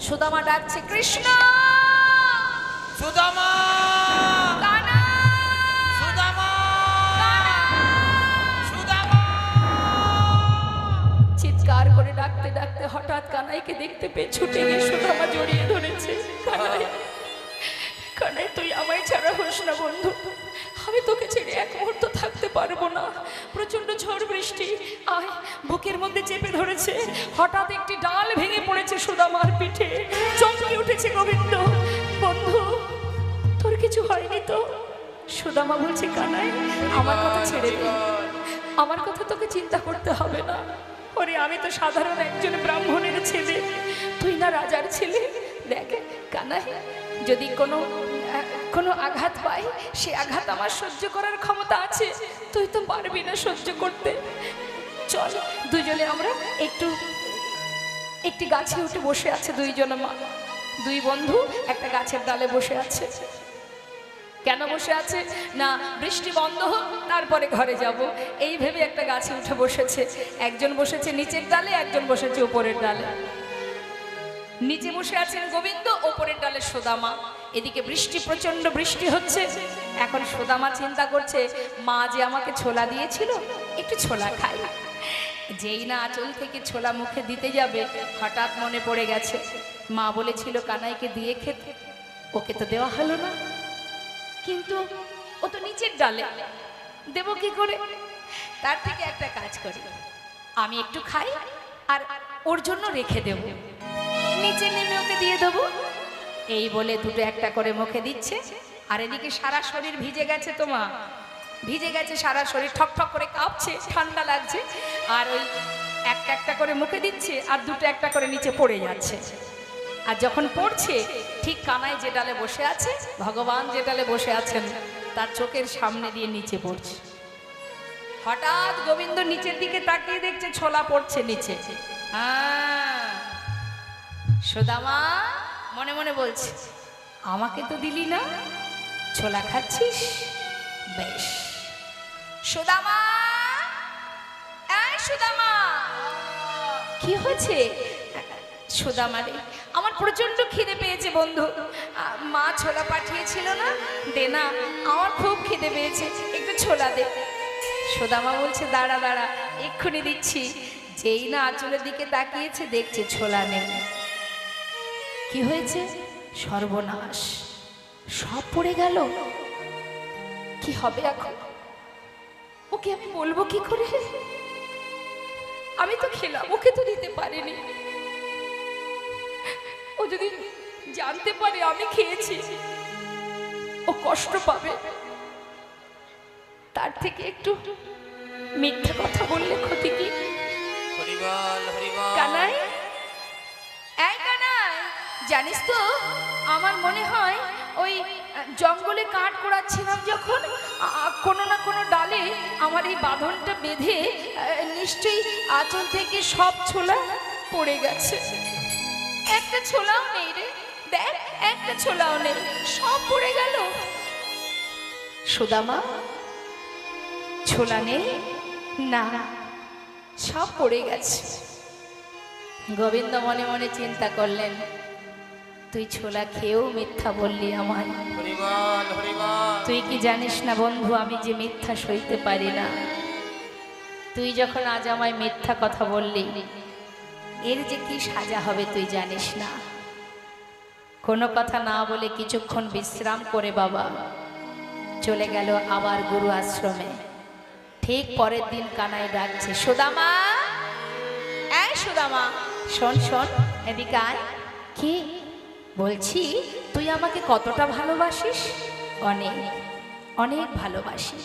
সুদামা ডাকছে কৃষ্ণ, সুদামা, কানা, সুদামা, কানা। সুদামা। চিৎকার করে ডাকতে ডাকতে হঠাৎ কানাইকে দেখতে পেয়ে ছুটে গিয়ে সুদামা জড়িয়ে ধরেছে। কানাই, কানাই তুই আমায় ছাড়া হোস না বন্ধু, আমি তোকে ছেড়ে এক মুহূর্ত থাকতে পারবো না। প্রচন্ড ঝড় বৃষ্টি আয় বুকের মধ্যে চেপে ধরেছে। হঠাৎ একটি ডাল ভেঙে পড়েছে সুদামার পিঠে, চমকে উঠেছে গোবিন্দ। বন্ধু তোর কিছু হয়নি তো? সুদামা বলছে কানাই আমার কথা ছেড়ে দে, আমার কথা তোকে চিন্তা করতে হবে না। ওরে আমি তো সাধারণ একজন ব্রাহ্মণের ছেলে, তুই না রাজার ছেলে। দেখ কানাই, যদি কোনো আঘাত পাই সে আঘাত আমার সহ্য করার ক্ষমতা আছে, তুই তো পারবি না সহ্য করতে। চল দুজনে আমরা একটি গাছে উঠে বসে আছে দুইজনে, দুই বন্ধু একটা গাছের ডালে বসে আছে। কেন বসে আছে না বৃষ্টি বন্ধ হোক তারপরে ঘরে যাব, এই ভেবে একটা গাছে উঠে বসেছে। একজন বসেছে নিচের ডালে, একজন বসেছে উপরের ডালে। নিচে বসে আছেন গোবিন্দ, ওপরের ডালে সুদামা। এদিকে বৃষ্টি, প্রচন্ড বৃষ্টি হচ্ছে। এখন সুদামা চিন্তা করছে মা যে আমাকে ছোলা দিয়েছিল, একটু ছোলা খাই। যেই না আঁচল থেকে ছোলা মুখে দিতে যাবে হঠাৎ মনে পড়ে গেছে মা বলেছিল কানাইকে দিয়ে খেতে, ওকে তো দেওয়া হলো না। কিন্তু ও তো নিচের ডালে, দেব কি করে? তার থেকে একটা কাজ করি, আমি একটু খাই আর ওর জন্য রেখে দেব, নিচে নেমে ওকে দিয়ে দেবো। এই বলে দুটো একটা করে মুখে দিচ্ছে। আর এদিকে সারা শরীর ভিজে গেছে, তোমা ভিজে গেছে সারা শরীর, ঠক ঠক করে কাঁপছে, ঠান্ডা লাগছে। আর ওই একটা একটা করে মুখে দিচ্ছে আর দুটো একটা করে নিচে পড়ে যাচ্ছে। আর যখন পড়ছে ঠিক কানাই যে ডালে বসে আছে, ভগবান যে ডালে বসে আছেন তার চোখের সামনে দিয়ে নিচে পড়ছে। হঠাৎ গোবিন্দ নিচের দিকে তাকিয়ে দেখছে ছোলা পড়ছে নিচে। সুদামা মনে মনে বলছে আমাকে তো দিলি না, ছোলা খাচ্ছিস বেশ। সুদামা, এই সুদামা, কি হয়েছে? সুদামা রে, আমার প্রচন্ড খিদে পেয়েছে বন্ধু, মা ছোলা পাঠিয়েছিল না, দে না, আমার খুব খিদে পেয়েছে, একটু ছোলা দে। সুদামা বলছে দাঁড়া দাঁড়া, এক্ষুনি দিচ্ছি। যেই না আঁচলের দিকে তাকিয়েছে দেখছে ছোলা নেই। কি হয়েছে? সর্বনাশ, সব পড়ে গেল। কি হবে এখন? ওকে আমি বলবো কি করে? আমি তো খেলাম, ওকে তো দিতে পারিনি। ও যদি জানতে পারে আমি খেয়েছি ও কষ্ট পাবে। তার থেকে একটু মিথ্যা কথা বললে ক্ষতি কি? কানাই, এই কানাই, জানিস তো আমার মনে হয় ওই জঙ্গলে কাঠ পোড়াচ্ছিলাম যখন কোনো না কোনো ডালে আমার এই বাঁধনটা বেঁধে নিশ্চয়ই আঁচল থেকে সব ছোলা পড়ে গেছে। একটা ছোলাও নেই রে, দেখ একটা ছোলাও নেই, সব পড়ে গেল। সুদামা, ছোলা নেই না, সব পড়ে গেছে। গোবিন্দ মনে মনে চিন্তা করলেন তুই ছোলা খেয়েও মিথ্যা বললি আমায়। তুই কি জানিস না বন্ধু আমি যে মিথ্যা সইতে পারি না। তুই যখন আজ আমায় মিথ্যা কথা বললি এর যে কি সাজা হবে তুই জানিস না। কোনো কথা না বলে কিছুক্ষণ বিশ্রাম করে বাবা চলে গেল আবার গুরু আশ্রমে। ঠিক পরের দিন কানাই ডাকছে, সুদামা, এই সুদামা, শোন শোন এদিকে আয়। কি বলছি? তুই আমাকে কতটা ভালোবাসিস? অনেক অনেক ভালোবাসি,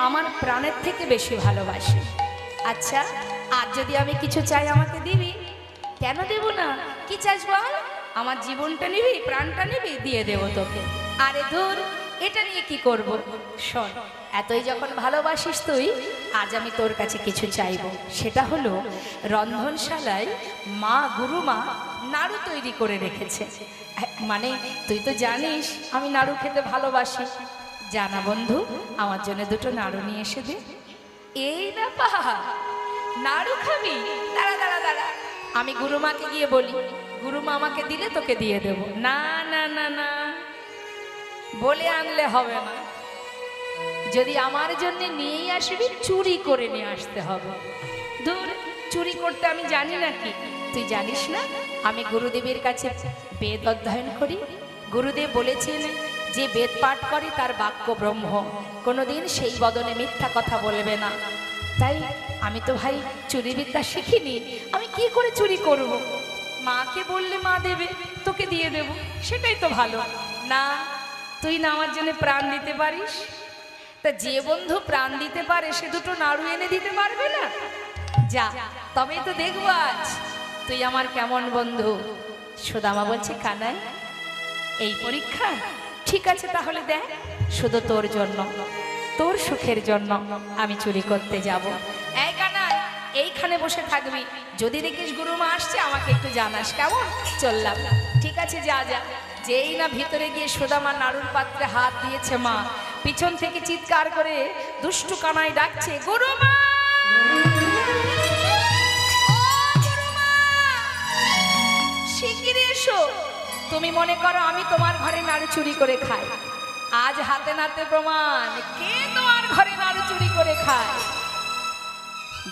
আমার প্রাণের থেকে বেশি ভালোবাসি। আচ্ছা আর যদি আমি কিছু চাই আমাকে দিবি? কেন দেব না, কি চাস বল? আমার জীবনটা নিবি, প্রাণটা নিবি, দিয়ে দেব তোকে। আরে ধুর, এটা নিয়ে কি করব? শোন, এতই যখন ভালোবাসিস তুই, আজ আমি তোর কাছে কিছু চাইব। সেটা হলো রন্ধনশালায় মা গুরুমা নাড়ু তৈরি করে রেখেছে। মানে তুই তো জানিস আমি নাড়ু খেতে ভালোবাসি। জানা বন্ধু, আমার জন্য দুটো নাড়ু নিয়ে এসে দে। এই ব্যাপার, নাড়ু খাবি? দাঁড়া দাঁড়া দাঁড়া, আমি গুরুমাকে গিয়ে বলি। গুরুমা আমাকে দিলে তোকে দিয়ে দেব। না না না না, বলে আনলে হবে না। যদি আমার জন্য নিয়েই আসবি, চুরি করে নিয়ে আসতে হবে। দূর, চুরি করতে আমি জানি নাকি? তুই জানিস না আমি গুরুদেবের কাছে বেদ অধ্যয়ন করি। গুরুদেব বলেছেন যে বেদ পাঠ করে তার বাক্য ব্রহ্ম, কোনোদিন সেই বদনে মিথ্যা কথা বলবে না। তাই আমি তো ভাই চুরি বিদ্যা শিখিনি, আমি কি করে চুরি করব? মাকে বললে মা দেবে, তোকে দিয়ে দেব, সেটাই তো ভালো না? তুই না আমার জন্য প্রাণ দিতে পারিস? তা যে বন্ধু প্রাণ দিতে পারে সে দুটো নাড়ু এনে দিতে পারবে না? যা, তবেই তো দেখবো আজ তুই আমার কেমন বন্ধু। সুদামা বলছে, কানাই এই পরীক্ষা? ঠিক আছে, তাহলে দেখ, শুধু তোর জন্য, তোর সুখের জন্য আমি চুরি করতে যাব। এই কানাই, এইখানে বসে থাকবি, যদি দেখিস গুরুমা আসছে আমাকে একটু জানাস, কেমন? চললাম। ঠিক আছে, যা যা। যেই না ভিতরে গিয়ে সুদামা নাড়ুর পাত্রে হাত দিয়েছে, মা পিছন থেকে চিৎকার করে দুষ্টু কানাই ডাকছে, গুরুমা! শিগগিরই এসো। তুমি মনে করো আমি তোমার ঘরে নাড়ু চুরি করে খাই? আজ হাতে নাতে প্রমাণ, কে তোমার ঘরে নাড়ু চুরি করে খায়।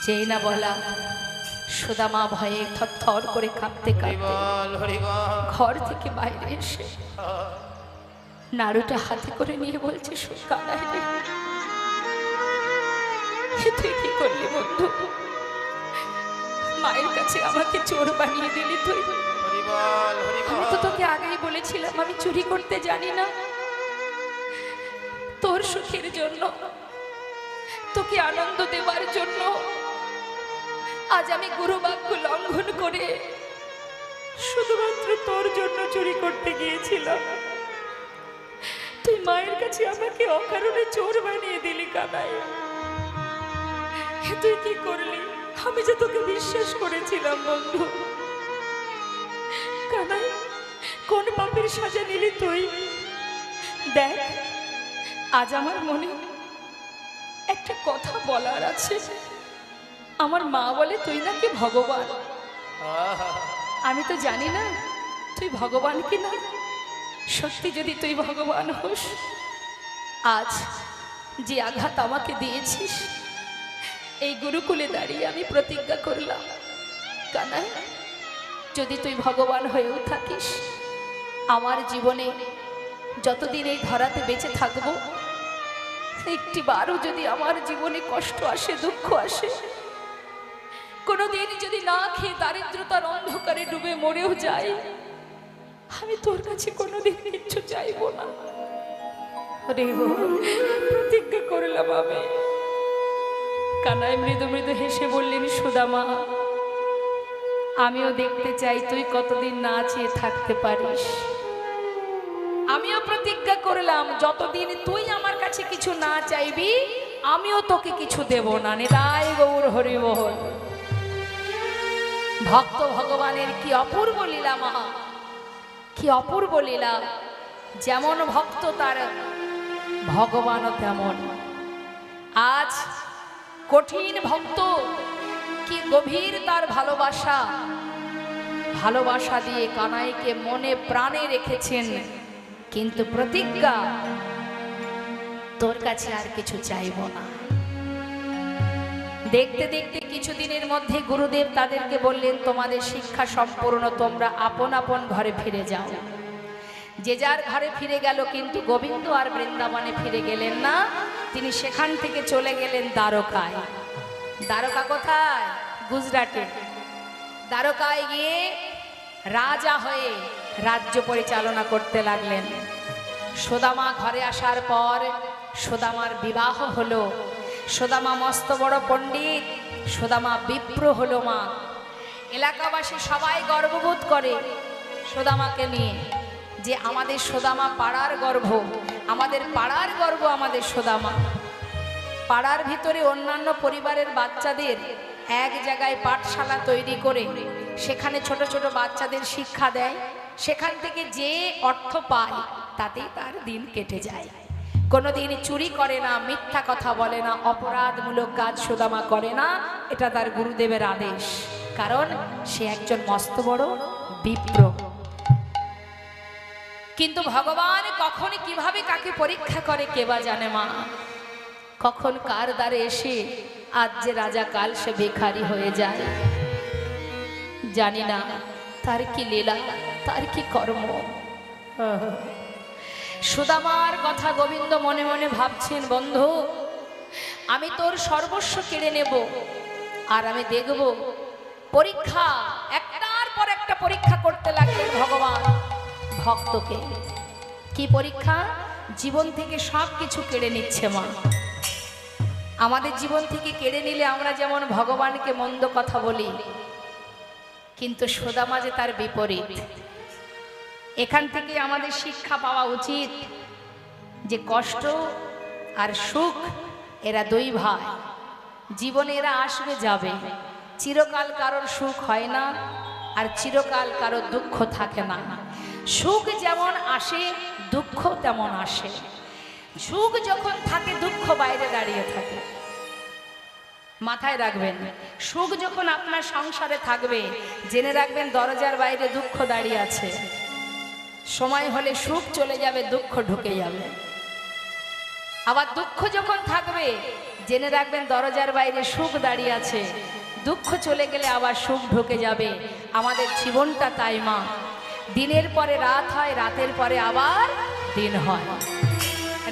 যেই না বলা, সুদামা ভয়ে থরথর করে কাঁপতে কাঁপতে ঘর থেকে বাইরে এসে নাড়ুটা হাতে করে নিয়ে বলছে, কানাই রে, তুই কি করলি বন্ধু? মায়ের কাছে আমাকে চোর বানিয়ে দিলি তুই। আমি তো তোকে আগেই বলেছিলাম আমি চুরি করতে জানি না। তোর সুখের জন্য, তোকে আনন্দ দেওয়ার জন্য আজ আমি গুরু বাক্য লঙ্ঘন করে শুধুমাত্র তোর জন্য চুরি করতে গিয়েছিলাম। তুই মায়ের কাছে আমাকে অকারণে চোর বানিয়ে দিলি কানাই। তুই কি করলি? আমি যে তোকে বিশ্বাস করেছিলাম বন্ধু। কানাই, কোন পাপের সাজা নিলি তুই? দেখ, আজ আমার মনে একটা কথা বলার আছে। আমার মা বলে তুই নাকি ভগবান। আমি তো জানি না তুই ভগবান কি না। সত্যি যদি তুই ভগবান হোস, আজ যে আঘাত আমাকে দিয়েছিস, এই গুরুকুলে দাঁড়িয়ে আমি প্রতিজ্ঞা করলাম, কানাই, যদি তুই ভগবান হয়েও থাকিস, আমার জীবনে যতদিন এই ধরাতে বেঁচে থাকবো, একটি বারও যদি আমার জীবনে কষ্ট আসে, দুঃখ আসে, কোনোদিন যদি না খেয়ে দারিদ্রতার অন্ধকারে ডুবে মরেও যাই, আমি তোর কাছে কোনোদিন কিচ্ছু চাইবো না। প্রতিজ্ঞা করলাম আমি। কানাই মৃদু মৃদু হেসে বললেন, সুদামা, আমিও দেখতে চাই তুই কতদিন না চেয়ে থাকতে পারিস। আমিও প্রতিজ্ঞা করলাম, যতদিন তুই আমার কাছে কিছু না চাইবি, আমিও তোকে কিছু দেব না। নিতাই গৌর হরি বল। ভক্ত ভগবানের কি অপূর্ব লীলা মহা, কি অপূর্ব লীলা। যেমন ভক্ত তার ভগবানও তেমন। আজ কঠিন ভক্ত, কি গভীর তার ভালোবাসা, ভালোবাসা দিয়ে কানাইকে মনে প্রাণে রেখেছেন। কিন্তু প্রতিজ্ঞা, তোর কাছে আর কিছু চাইব না। দেখতে দেখতে কিছুদিনের মধ্যে গুরুদেব তাদেরকে বললেন, তোমাদের শিক্ষা সম্পূর্ণ, তোমরা আপন আপন ঘরে ফিরে যাও। যে যার ঘরে ফিরে গেল, কিন্তু গোবিন্দ আর বৃন্দাবনে ফিরে গেলেন না। তিনি সেখান থেকে চলে গেলেন দ্বারকায়। দ্বারকা কোথায়? গুজরাটে। দ্বারকায় গিয়ে রাজা হয়ে রাজ্য পরিচালনা করতে লাগলেন। সুদামা ঘরে আসার পর সুদামার বিবাহ হলো। সুদামা মস্ত বড় পণ্ডিত, সুদামা বিপ্র হলো মা। এলাকাবাসী সবাই গর্ববোধ করে সুদামাকে নিয়ে, যে আমাদের সুদামা পাড়ার গর্ব, আমাদের পাড়ার গর্ব, আমাদের সুদামা। পাড়ার ভিতরে অন্যান্য পরিবারের বাচ্চাদের এক জায়গায় পাঠশালা তৈরি করে সেখানে ছোট ছোট বাচ্চাদের শিক্ষা দেয়। সেখান থেকে যে অর্থ পায় তাতেই তার দিন কেটে যায়। কোনোদিন চুরি করে না, মিথ্যা কথা বলে না, অপরাধমূলক কাজ সুদামা করে না। এটা তার গুরুদেবের আদেশ, কারণ সে একজন মস্ত বড় বিপ্র। কিন্তু ভগবান কখন কিভাবে কাকে পরীক্ষা করে কে বা জানে মা। কখন কার দ্বারে এসে আজ যে রাজা কাল সে ভিখারি হয়ে যায় জানি না। তার কি লীলা, তার কি কর্ম। সুদামার কথা গোবিন্দ মনে মনে ভাবছেন, বন্ধু আমি তোর সর্বস্ব কেড়ে নেব আর আমি দেখব। পরীক্ষা একটার পর একটা পরীক্ষা করতে লাগলেন ভগবান ভক্তকে। কি পরীক্ষা? জীবন থেকে সব কিছু কেড়ে নিচ্ছে মা। আমাদের জীবন থেকে কেড়ে নিলে আমরা যেমন ভগবানকে মন্দ কথা বলি, কিন্তু সুদামা যে তার বিপরীত। এখান থেকে আমাদের শিক্ষা পাওয়া উচিত যে কষ্ট আর সুখ এরা দুই ভাই। জীবনে এরা আসবে যাবে, চিরকাল কারোর সুখ হয় না আর চিরকাল কারোর দুঃখ থাকে না। সুখ যেমন আসে দুঃখ তেমন আসে। সুখ যখন থাকে দুঃখ বাইরে দাঁড়িয়ে থাকে। মাথায় রাখবেন, সুখ যখন আপনার সংসারে থাকবে জেনে রাখবেন দরজার বাইরে দুঃখ দাঁড়িয়ে আছে। সময় হলে সুখ চলে যাবে, দুঃখ ঢুকে যাবে। আবার দুঃখ যখন থাকবে জেনে রাখবেন দরজার বাইরে সুখ দাঁড়িয়ে আছে। দুঃখ চলে গেলে আবার সুখ ঢুকে যাবে। আমাদের জীবনটা তাই মা, দিনের পরে রাত হয়, রাতের পরে আবার দিন হয়।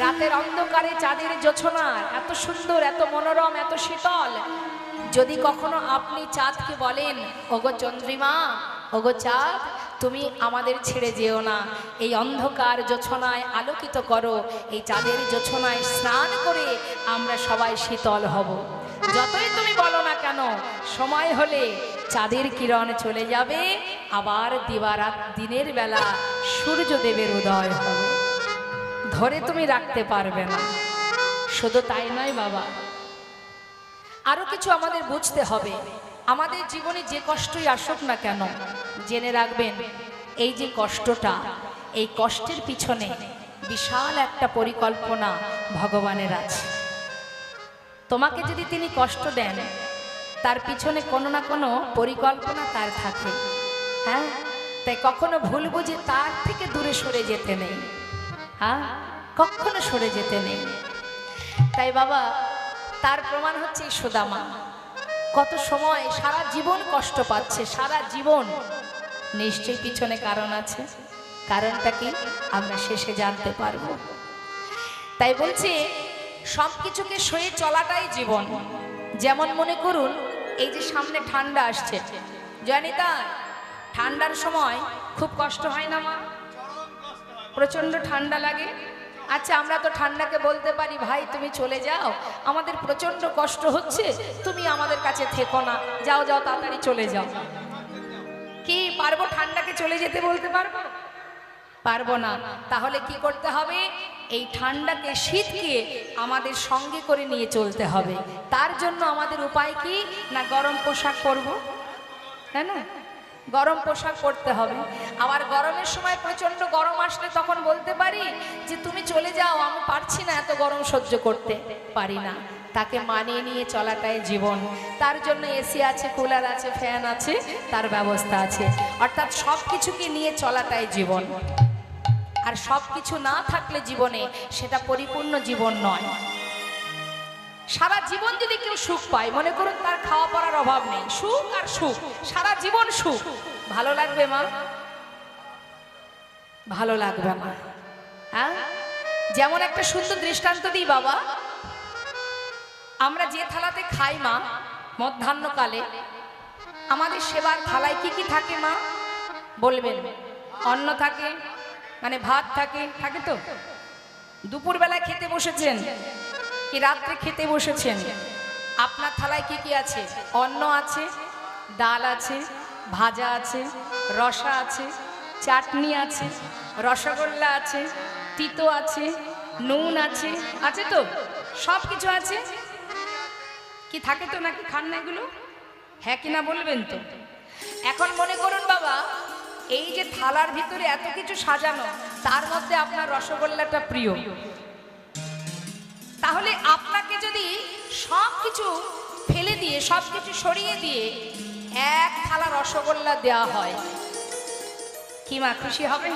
রাতের অন্ধকারে চাঁদের জোছনা এত সুন্দর, এত মনোরম, এত শীতল। যদি কখনো আপনি চাঁদকে বলেন, ওগো চন্দ্রিমা, ওগো চাঁদ, তুমি আমাদের ছেড়ে যেও না, এই অন্ধকার জোছনায় আলোকিত করো, এই চাঁদের জোছনায় স্নান করে আমরা সবাই শীতল হব। যতই তুমি বলো না কেন, সময় হলে চাঁদের কিরণ চলে যাবে, আবার দিবারাত দিনের বেলা সূর্যদেবের উদয় হবে। ধরে তুমি রাখতে পারবে না। শুধু তাই নয় বাবা, আরো কিছু আমাদের বুঝতে হবে। আমাদের জীবনে যে কষ্টই আসুক না কেন, জেনে রাখবেন এই যে কষ্টটা, এই কষ্টের পিছনে বিশাল একটা পরিকল্পনা ভগবানের আছে। তোমাকে যদি তিনি কষ্ট দেন, তার পিছনে কোনো না কোনো পরিকল্পনা তার থাকে। হ্যাঁ, তাই কখনো ভুল বুঝে তার থেকে দূরে সরে যেতে নেই। হ্যাঁ, কখনো সরে যেতে নেই। তাই বাবা, তার প্রমাণ হচ্ছে এই সুদামা। কত সময় সারা জীবন কষ্ট পাচ্ছে, সারা জীবন। নিশ্চয়ই পিছনে কারণ আছে। কারণটা কি আমরা শেষে জানতে পারবো। তাই বলছি, সব কিছুকে সয়ে চলাটাই জীবন। যেমন মনে করুন, এই যে সামনে ঠান্ডা আসছে, জানিতা, ঠান্ডার সময় খুব কষ্ট হয় না মা? প্রচন্ড ঠান্ডা লাগে। আচ্ছা, আমরা তো ঠান্ডাকে বলতে পারি, ভাই তুমি চলে যাও, আমাদের প্রচন্ড কষ্ট হচ্ছে, তুমি আমাদের কাছে থেকো না, যাও যাও তাড়াতাড়ি চলে যাও। কি পারবো ঠান্ডাকে চলে যেতে বলতে পারবো? পারবো না। তাহলে কি করতে হবে? এই ঠান্ডাকে, শীতকে আমাদের সঙ্গে করে নিয়ে চলতে হবে। তার জন্য আমাদের উপায় কি না, গরম পোশাক পরবো, তাই না? গরম পোশাক পরতে হবে। আবার গরমের সময় প্রচন্ড গরম আসলে তখন বলতে পারি যে তুমি চলে যাও, আমি পারছি না, এত গরম সহ্য করতে পারি না। তাকে মানিয়ে নিয়ে চলাটাই জীবন। তার জন্য এসি আছে, কুলার আছে, ফ্যান আছে, তার ব্যবস্থা আছে। অর্থাৎ সব কিছুকে নিয়ে চলাটাই জীবন। আর সব কিছু না থাকলে জীবনে সেটা পরিপূর্ণ জীবন নয়। সারা জীবন যদি কেউ সুখ পায়, মনে করুন তার খাওয়া পড়ার অভাব নেই, সুখ আর সুখ, সারা জীবন সুখ, ভালো লাগবে মা? ভালো লাগবে না। হ্যাঁ, যেমন একটা সুন্দর দৃষ্টান্ত দিই বাবা। আমরা যে থালাতে খাই মা, মধ্যাহ্নকালে আমাদের সেবার থালায় কি কি থাকে মা বলবেন? অন্ন থাকে, মানে ভাত থাকে, থাকে তো? দুপুরবেলায় খেতে বসেছেন কি রাত্রে খেতে বসেছেন, আপনার থালায় কি কি আছে? অন্ন আছে, ডাল আছে, ভাজা আছে, রসা আছে, চাটনি আছে, রসগোল্লা আছে, তিতো আছে, নুন আছে, আছে তো? সব কিছু আছে কি? থাকে তো নাকি? খান না এগুলো? হ্যাঁ কিনা বলবেন তো? এখন মনে করুন বাবা, এই যে থালার ভিতরে এত কিছু সাজানো, তার মধ্যে আপনার রসগোল্লাটা প্রিয়। তাহলে আপনাকে যদি সব কিছু ফেলে দিয়ে, সব কিছু সরিয়ে দিয়ে এক থালা রসগোল্লা দেওয়া হয়, কি মা খুশি হবেন?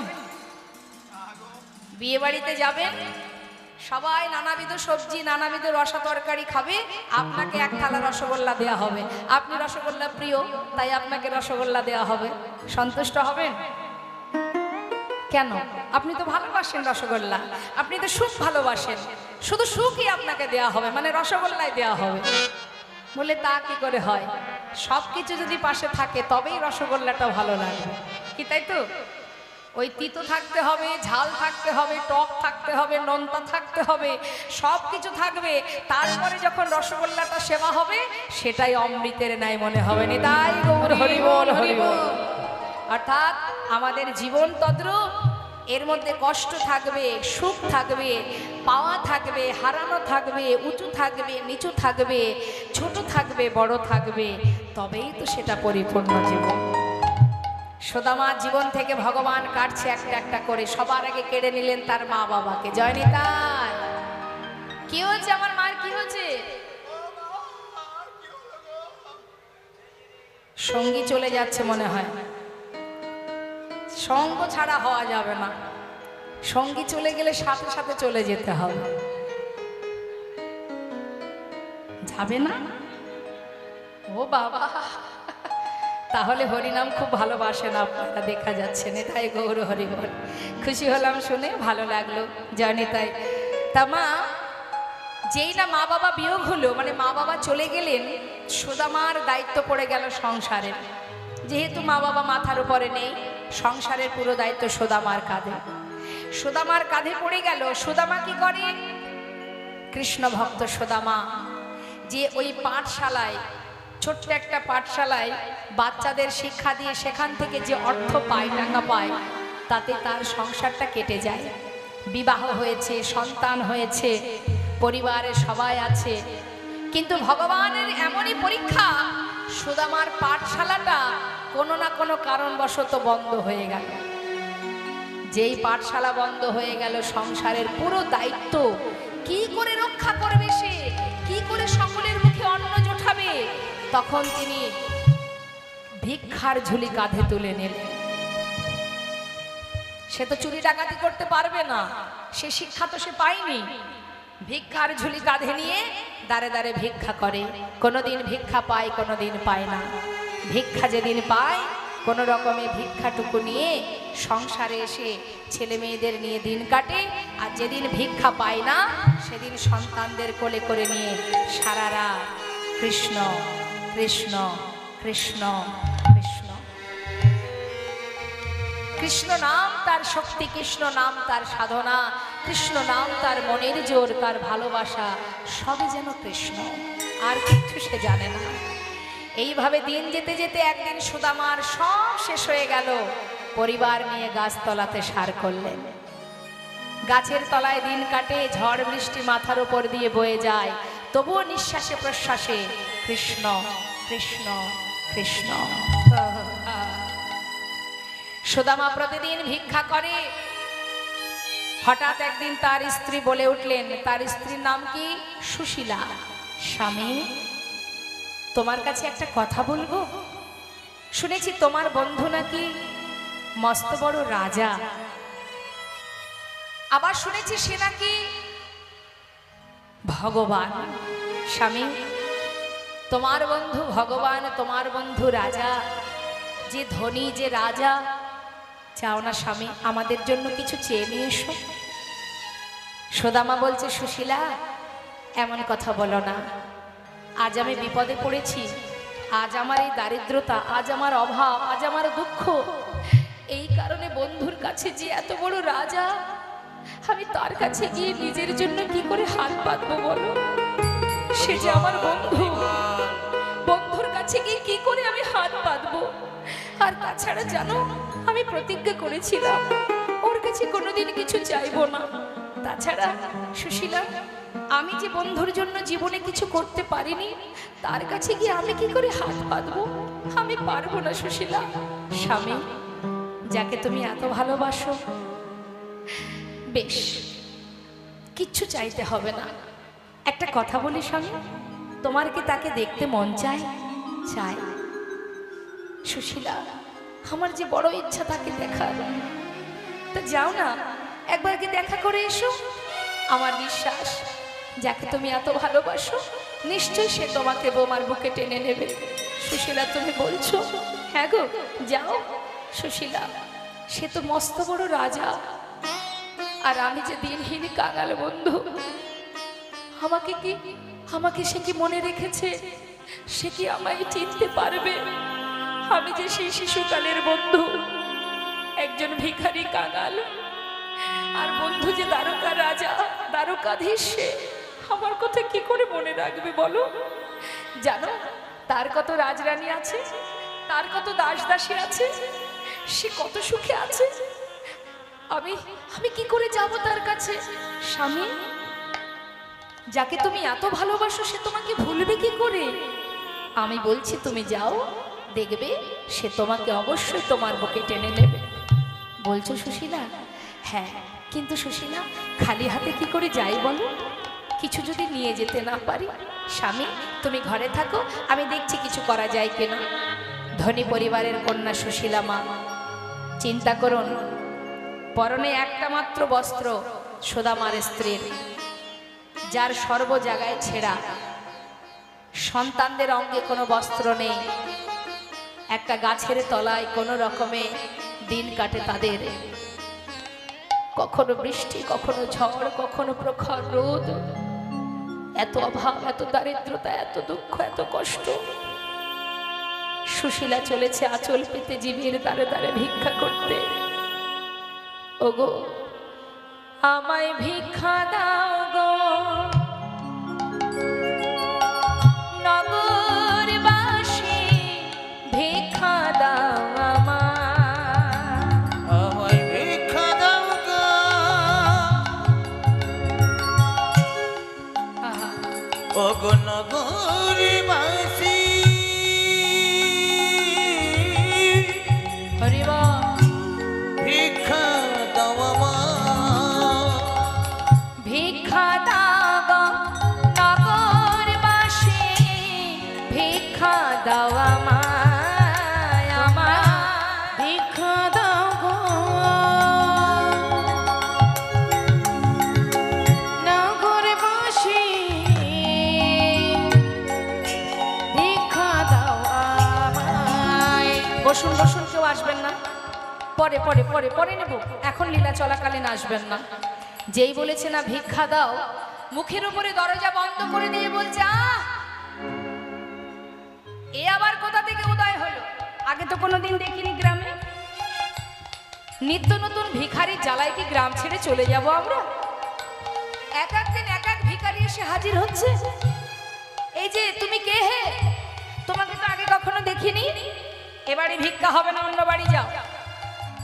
বিয়ে বাড়িতে যাবেন, সবাই নানাবিধ সবজি নানাবিধ রসা তরকারি খাবে, আপনাকে এক থালা রসগোল্লা দেয়া হবে। আপনি রসগোল্লা প্রিয়, তাই আপনাকে রসগোল্লা দেয়া হবে। সন্তুষ্ট হবেন? কেন? আপনি তো ভালোবাসেন রসগোল্লা, আপনি তো সুখ ভালোবাসেন, শুধু সুখই আপনাকে দেয়া হবে, মানে রসগোল্লাই দেয়া হবে। বলে তা কি করে হয়? সব কিছু যদি পাশে থাকে তবেই রসগোল্লাটা ভালো লাগবে, কি তাই তো? ওই তিতো থাকতে হবে, ঝাল থাকতে হবে, টক থাকতে হবে, নোনতা থাকতে হবে, সব কিছু থাকবে, তারপরে যখন রসগোল্লাটা সেবা হবে সেটাই অমৃতের ন্যায় মনে হবে। নিতাই গৌর হরি বল, হরি বল। অর্থাৎ আমাদের জীবন তদ্রূপ, এর মধ্যে কষ্ট থাকবে, সুখ থাকবে, পাওয়া থাকবে, হারানো থাকবে, উঁচু থাকবে, নিচু থাকবে, ছোট থাকবে, বড় থাকবে, তবেই তো সেটা পরিপূর্ণ জীবন। সুদামা জীবন থেকে ভগবান কাটছে একটা একটা করে, সবার আগে কেড়ে নিলেন তার মা বাবাকে। জয় নিতাই। কি হচ্ছে আমার মার, কি হচ্ছে? সঙ্গী চলে যাচ্ছে মনে হয়। সঙ্গ ছাড়া হওয়া যাবে না, সঙ্গী চলে গেলে সাথে সাথে চলে যেতে হবে। যাবে না? ও বাবা, তাহলে হরিনাম খুব ভালোবাসেন আপনারা, দেখা যাচ্ছে। নিতাই গৌর হরি বল। খুশি হলাম শুনে, ভালো লাগলো। জয় নিতাই। তা মা, যেই না মা বাবা বিয়োগ হলো, মানে মা বাবা চলে গেলেন, সুদামার দায়িত্ব পড়ে গেল সংসারের। যেহেতু মা বাবা মাথার উপরে নেই, সংসারের পুরো দায়িত্ব সুদামার কাঁধে। সুদামার কাঁধে পড়ে গেল। সুদামা কি করে? কৃষ্ণ ভক্ত সুদামা, যে ওই পাঠশালায়, ছোট্ট একটা পাঠশালায় বাচ্চাদের শিক্ষা দিয়ে সেখান থেকে যে অর্থ পায়, টাকা পায়, তাতে তার সংসারটা কেটে যায়। বিবাহ হয়েছে, সন্তান হয়েছে, পরিবারে সবাই আছে, কিন্তু ভগবানের এমনই পরীক্ষা, সুদামার পাঠশালাটা কোনো না কোনো কারণবশত বন্ধ হয়ে গেল। যেই পাঠশালা বন্ধ হয়ে গেল, সংসারের পুরো দায়িত্ব কি করে রক্ষা করবে সে, কি করে সকলের মুখে অন্ন জোটাবে, তখন তিনি ভিক্ষার ঝুলি কাঁধে তুলে নিলেন। সে তো চুরি ডাকাতি করতে পারবে না, সে শিক্ষা তো সে পায়নি। ভিক্ষার ঝুলি কাঁধে নিয়ে দাঁড়ে দাঁড়ে ভিক্ষা করে। কোনোদিন ভিক্ষা পায়, কোনোদিন পায় না। ভিক্ষা যেদিন পায়, কোনো রকমে ভিক্ষাটুকু নিয়ে সংসারে এসে ছেলে মেয়েদের নিয়ে দিন কাটে। আর যেদিন ভিক্ষা পায় না, সেদিন সন্তানদের কোলে করে নিয়ে সারা রাত কৃষ্ণ কৃষ্ণ কৃষ্ণ কৃষ্ণ। কৃষ্ণ নাম তার শক্তি, কৃষ্ণ নাম তার সাধনা, কৃষ্ণ নাম তার মনের জোর, তার ভালোবাসা, সবই যেন কৃষ্ণ, আর কিচ্ছু সে জানে না। এইভাবে দিন যেতে যেতে একদিন সুদামার সব শেষ হয়ে গেল। পরিবার নিয়ে গাছতলাতে সার করলেন। গাছের তলায় দিন কাটে, ঝড় বৃষ্টি মাথার উপর দিয়ে বয়ে যায়, তবুও নিঃশ্বাসে প্রশ্বাসে কৃষ্ণ কৃষ্ণ কৃষ্ণ। সুদামা প্রতিদিন ভিক্ষা করে। হঠাৎ একদিন তার স্ত্রী বলে উঠলেন, তার স্ত্রীর নাম কি? সুশীলা। স্বামী, তোমার কাছে একটা কথা বলবো। শুনেছি তোমার বন্ধু নাকি মস্ত বড় রাজা, আবার শুনেছি সে নাকি ভগবান। স্বামী, তোমার বন্ধু ভগবান, তোমার বন্ধু রাজা, যে ধনী, যে রাজা, চাও না স্বামী আমাদের জন্য কিছু চেয়ে নিয়ে এসো। সুদামা বলছে, সুশীলা এমন কথা বলো না। আজ আমি বিপদে পড়েছি, আজ আমার এই দারিদ্রতা, আজ আমার অভাব, আজ আমার দুঃখ, এই কারণে বন্ধুর কাছে যে এত বড় রাজা, আমি তার কাছে গিয়ে নিজের জন্য কি করে হাত পাতবো বলো? সে যে আমার বন্ধু, বন্ধুর কাছে গিয়ে কি করে আমি হাত পাতবো? আর তাছাড়া জানো, আমি প্রতিজ্ঞা করেছিলাম ওর কাছে কোনোদিন কিছু চাইবো না। তাছাড়া সুশীলা, আমি যে বন্ধুর জন্য জীবনে কিছু করতে পারিনি, তার কাছে গিয়ে আমি কি করে হাত পাতবো? আমি পারবো না সুশীলা। স্বামী, যাকে তুমি এত ভালোবাসো, বেশ কিচ্ছু চাইতে হবে না। একটা কথা বলি স্বামী, তোমার কি তাকে দেখতে মন চায়? চায়। সুশীলা, আমার যে বড় ইচ্ছা তাকে দেখার। তা যাও না, একবার কি দেখা করে এসো। আমার বিশ্বাস যাকে তুমি এত ভালোবাসো নিশ্চয়ই সে তোমাকে বোমার বুকে টেনে নেবে। সুশীলা, তুমি বলছো? হ্যাঁ গো, যাও। সুশীলা, সে তো মস্ত বড় রাজা, আর আমি যে দিনহীন কাঙাল বন্ধু। আমাকে সে কি মনে রেখেছে? সে কি আমায় চিনতে পারবে? আমি যে সেই শিশুকালের বন্ধু, একজন ভিখারি কাঙাল, আর বন্ধু যে দ্বারকা রাজা, দ্বারকাধীশ, সে আমার কথা কি করে মনে রাখবে বলো? জানো, তার কত রাজরানী আছে, তার কত দাস দাসী আছে, সে কত সুখে আছে। আমি কি করে যাব তার কাছে? স্বামী, যাকে তুমি এত ভালোবাসো সে তোমাকে ভুলবে কি করে? আমি বলছি তুমি যাও, দেখবে সে তোমাকে অবশ্যই তোমার বুকে টেনে নেবে। বলছো সুশীলা? হ্যাঁ, কিন্তু সুশীলা, খালি হাতে কি করে যাই বলো? কিছু যদি নিয়ে যেতে না পারি? স্বামী, তুমি ঘরে থাকো, আমি দেখছি কিছু করা যায় কিনা। ধনী পরিবারের কন্যা সুশীলা মা, চিন্তা করুন, পরনে একটা মাত্র বস্ত্র সুদামার স্ত্রীর, যার সর্ব জায়গায় ছেঁড়া, সন্তানদের অঙ্গে কোনো বস্ত্র নেই, একটা গাছের তলায় কোনো রকমে দিন কাটে তাদের। কখনো বৃষ্টি, কখনো ঝড়, কখনো প্রখর রোদ, এত অভাব, এত দারিদ্রতা, এত দুঃখ, এত কষ্ট। সুশীলা চলেছে আঁচল পেতে জীবের দ্বারে দ্বারে ভিক্ষা করতে। ওগো, আমায় ভিক্ষা দাও গো, নগরবাসী ভিক্ষা দাও আমায় ভিক্ষা দাও গো। ওগো নগরবাসী, হরি বল। ভিক্ষা দাও আমায়, ভিক্ষা দাও গো নগরবাসী, ভিক্ষা দাও আমায়, ভিক্ষা দাও গো নগরবাসী, ভিক্ষা দাও আমায়। বসুন বসুন, কেউ আসবেন না, পরে পরে পরে পরে নেব, এখন লীলা চলাকালীন আসবেন না। যেই বলেছে না ভিক্ষা দাও, মুখের উপরে দরজা বন্ধ করে দিয়ে বলছে, আহ, এ আবার কোথা থেকে উদয় হলো? আগে তো কোনোদিন দেখিনি গ্রামে। নিত্য নতুন ভিখারির জ্বালায় কি গ্রাম ছেড়ে চলে যাব আমরা? এক এক দিন এক এক ভিখারি এসে হাজির হচ্ছে। এই যে তুমি কে হে? তোমাকে তো আগে কখনো দেখিনি। এবারে ভিক্ষা হবে না, অন্য বাড়ি যাও।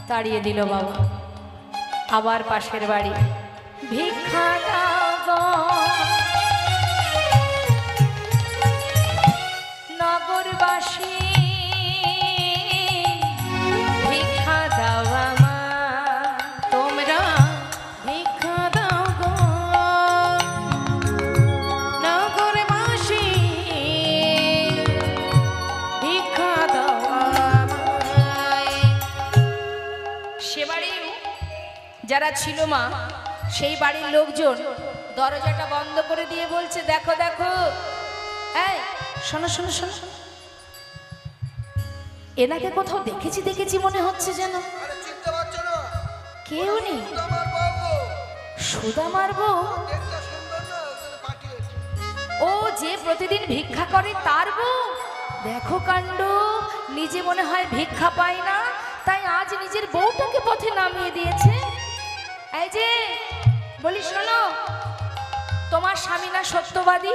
তাড়িয়ে দিল বাবা। আবার পাশের বাড়ি, ভিক্ষা দাও গো নগরবাসী, ভিক্ষা দাও আমায়, তোমরা ভিক্ষা দাও গো নগরবাসী, ভিক্ষা দাও আমায়। সে বাড়ির যারা ছিল মা, সেই বাড়ির লোকজন দরজাটা বন্ধ করে দিয়ে বলছে, দেখো দেখো, এই শোনো শোনো শোনো, এনাকে কোথাও দেখেছি মনে হচ্ছে যেন। আরে চিনতে পারছো না? কেউ নেই। আমার বাবু সুদামার বউ? দেখতে সুন্দর না, ওকে পাঠিয়েছে। ও যে প্রতিদিন ভিক্ষা করে তার বউ? দেখো কাণ্ড, নিজে মনে হয় ভিক্ষা পায় না, তাই আজ নিজের বউটাকে পথে নামিয়ে দিয়েছে। এই যে বলি শোনো, তোমার স্বামী না সত্যবাদী,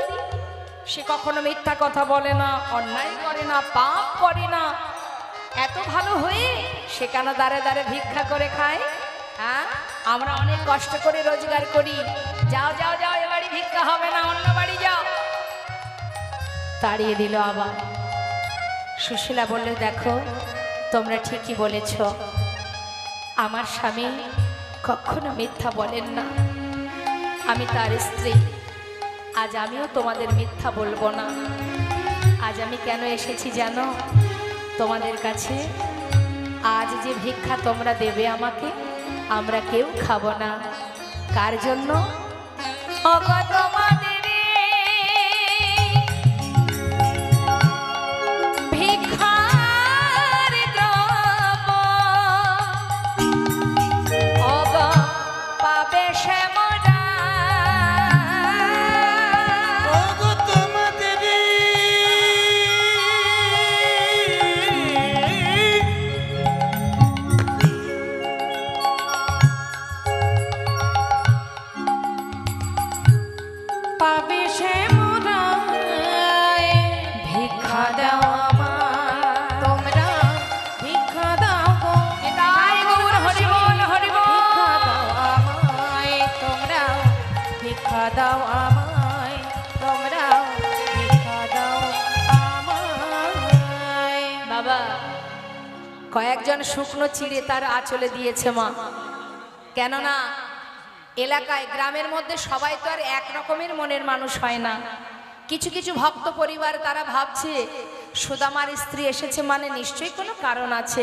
সে কখনো মিথ্যা কথা বলে না, অন্যায় করে না, পাপ করে না, এত ভালো হয়ে সে কেন দাঁড়ে দাঁড়ে ভিক্ষা করে খায়? হ্যাঁ, আমরা অনেক কষ্ট করে রোজগার করি। যাও যাও যাও, এ বাড়ি ভিক্ষা হবে না, অন্য বাড়ি যাও। তাড়িয়ে দিল আবার। সুশীলা বললে, দেখো তোমরা ঠিকই বলেছ, আমার স্বামী কখনো মিথ্যা বলেন না, আমি তার স্ত্রী। আজ আমিও তোমাদের মিথ্যা বলবো না। আজ আমি কেন এসেছি জানো তোমাদের কাছে? আজ যে ভিক্ষা তোমরা দেবে আমাকে, আমরা কেউ খাবো না। কার জন্য? ওগো তোমাদের ভিক্ষার দ্রব্য, ওগো পাবে সে মোরা। ওগো তোমাদের পাবে সে মোরা। ভিক্ষা দাও আমায়, তোমরা ভিক্ষা দাও গো। নিতাই গৌর হরি বল হরি বল। ভিক্ষা দাও আমায়, তোমরা ভিক্ষা দাও আমায়, তোমরা ভিক্ষা দাও আমায়। বাবা, কয়েকজন শুকনো চিড়ে তার আঁচলে দিয়েছে মা। কেননা এলাকায় গ্রামের মধ্যে সবাই তো আর এক রকমের মনের মানুষ হয় না। কিছু কিছু ভক্ত পরিবার তারা ভাবছে সুদামার স্ত্রী এসেছে মানে নিশ্চয়ই কোনো কারণ আছে।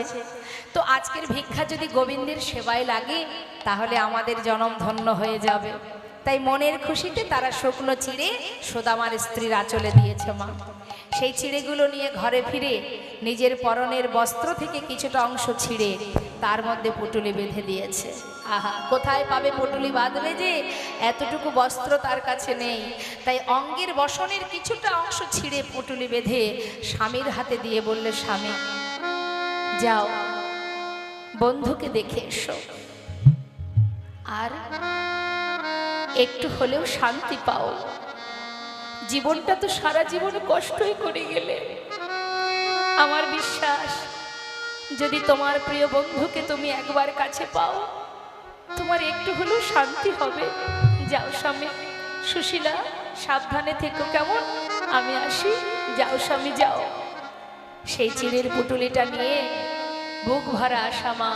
তো আজকের ভিক্ষা যদি গোবিন্দের সেবায় লাগে তাহলে আমাদের জনম ধন্য হয়ে যাবে। তাই মনের খুশিতে তারা শুকনো চিড়ে সুদামার স্ত্রীর আঁচলে দিয়েছে মা। সেই চিড়েগুলো নিয়ে ঘরে ফিরে নিজের পরনের বস্ত্র থেকে কিছুটা অংশ ছিঁড়ে তার মধ্যে পুটুলি বেঁধে দিয়েছে। আহা, কোথায় পাবে পুটুলি বাঁধবে যে? এতটুকু বস্ত্র তার কাছে নেই। তাই অঙ্গের বসনের কিছুটা অংশ ছিঁড়ে পুটুলি বেঁধে স্বামীর হাতে দিয়ে বললে, স্বামী যাও বন্ধুকে দেখে এসো, আর একটু হলেও শান্তি পাও। জীবনটা তো সারা জীবন কষ্টই করে গেলে। আমার বিশ্বাস যদি তোমার প্রিয় বন্ধুকে তুমি একবার কাছে পাও তোমার একটু হলেও শান্তি হবে। যাও স্বামী। সুশীলা, সাবধানে থেকো কেমন? আমি আসি। যাও স্বামী যাও। সেই চিড়ের পুটুলিটা নিয়ে বুক ভরা আশা মা,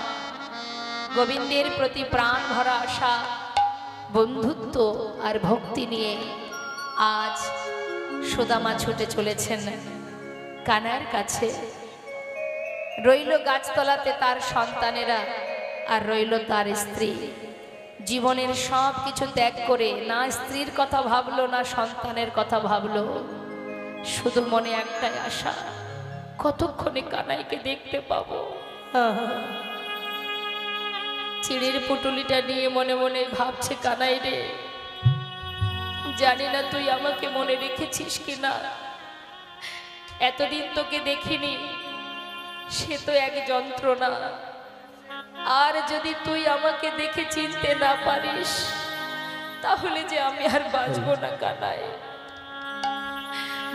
গোবিন্দের প্রতি প্রাণ ভরা আশা, বন্ধুত্ব আর ভক্তি নিয়ে আজ সুদামা ছুটে চলেছেন কানার কাছে। রইল গাছতলাতে তার সন্তানেরা, আর রইল তার স্ত্রী। জীবনের সব কিছু ত্যাগ করে না স্ত্রীর কথা ভাবলো না সন্তানের কথা ভাবলো, শুধু মনে একটাই আশা, কতক্ষণে কানাইকে দেখতে পাবো। চিড়ের পুটুলিটা নিয়ে মনে মনে ভাবছে, কানাই রে, জানি না তুই আমাকে মনে রেখেছিস কিনা। এতদিন তোকে দেখিনি, সে তো এক যন্ত্রণা। আর যদি তুই আমাকে দেখে চিনতে না পারিস তাহলে যে আমি আর বাঁচবো না কানাই।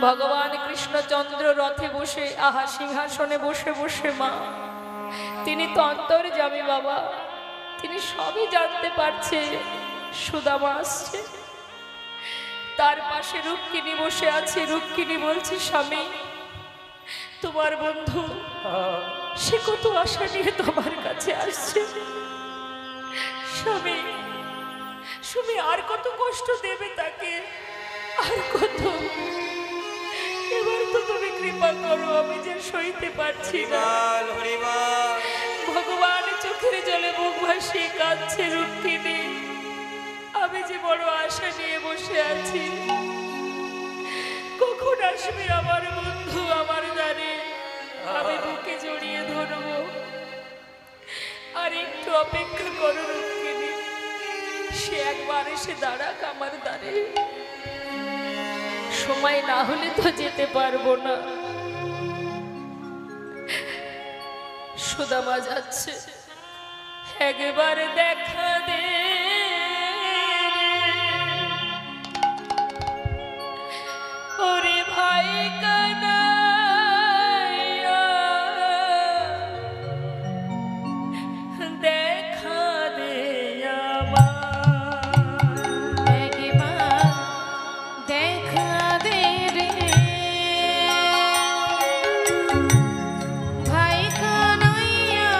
ভগবান কৃষ্ণচন্দ্র রথে বসে, আহা সিংহাসনে বসে বসে মা, তিনি তো অন্তর্যামী বাবা, তিনি সবই জানতে পারছে সুদামা আসছে। তার পাশে রুক্মিণী বসে আছে। রুক্মিণী বলছে, স্বামী তোমার বন্ধু সে কত আশা নিয়ে তোমার কাছে আসছে। স্বামী তুমি আর কত কষ্ট দেবে তাকে, আর কত? এবার তো তুমি কৃপা করো, আমি যে সইতে পারছি না। ভগবান চোখের জলে মুখ ভাসিয়ে কাঁদছে রুক্মিণী। আমি যে বড় আশা নিয়ে বসে আছি, কখন আসবে আমার বন্ধু আমার দ্বারে, আমি বুকে জড়িয়ে ধরবো। আর একটু অপেক্ষা করো রুক্মিণী, সে একবার এসে দাঁড়াক আমার দ্বারে। সময় না হলে তো যেতে পারবো না। সুদামা যাচ্ছে, একবার দেখা দে ওরে ভাই কানাইয়া, দেখা দে আমায়, একবার দেখা দে রে ভাই কানাইয়া,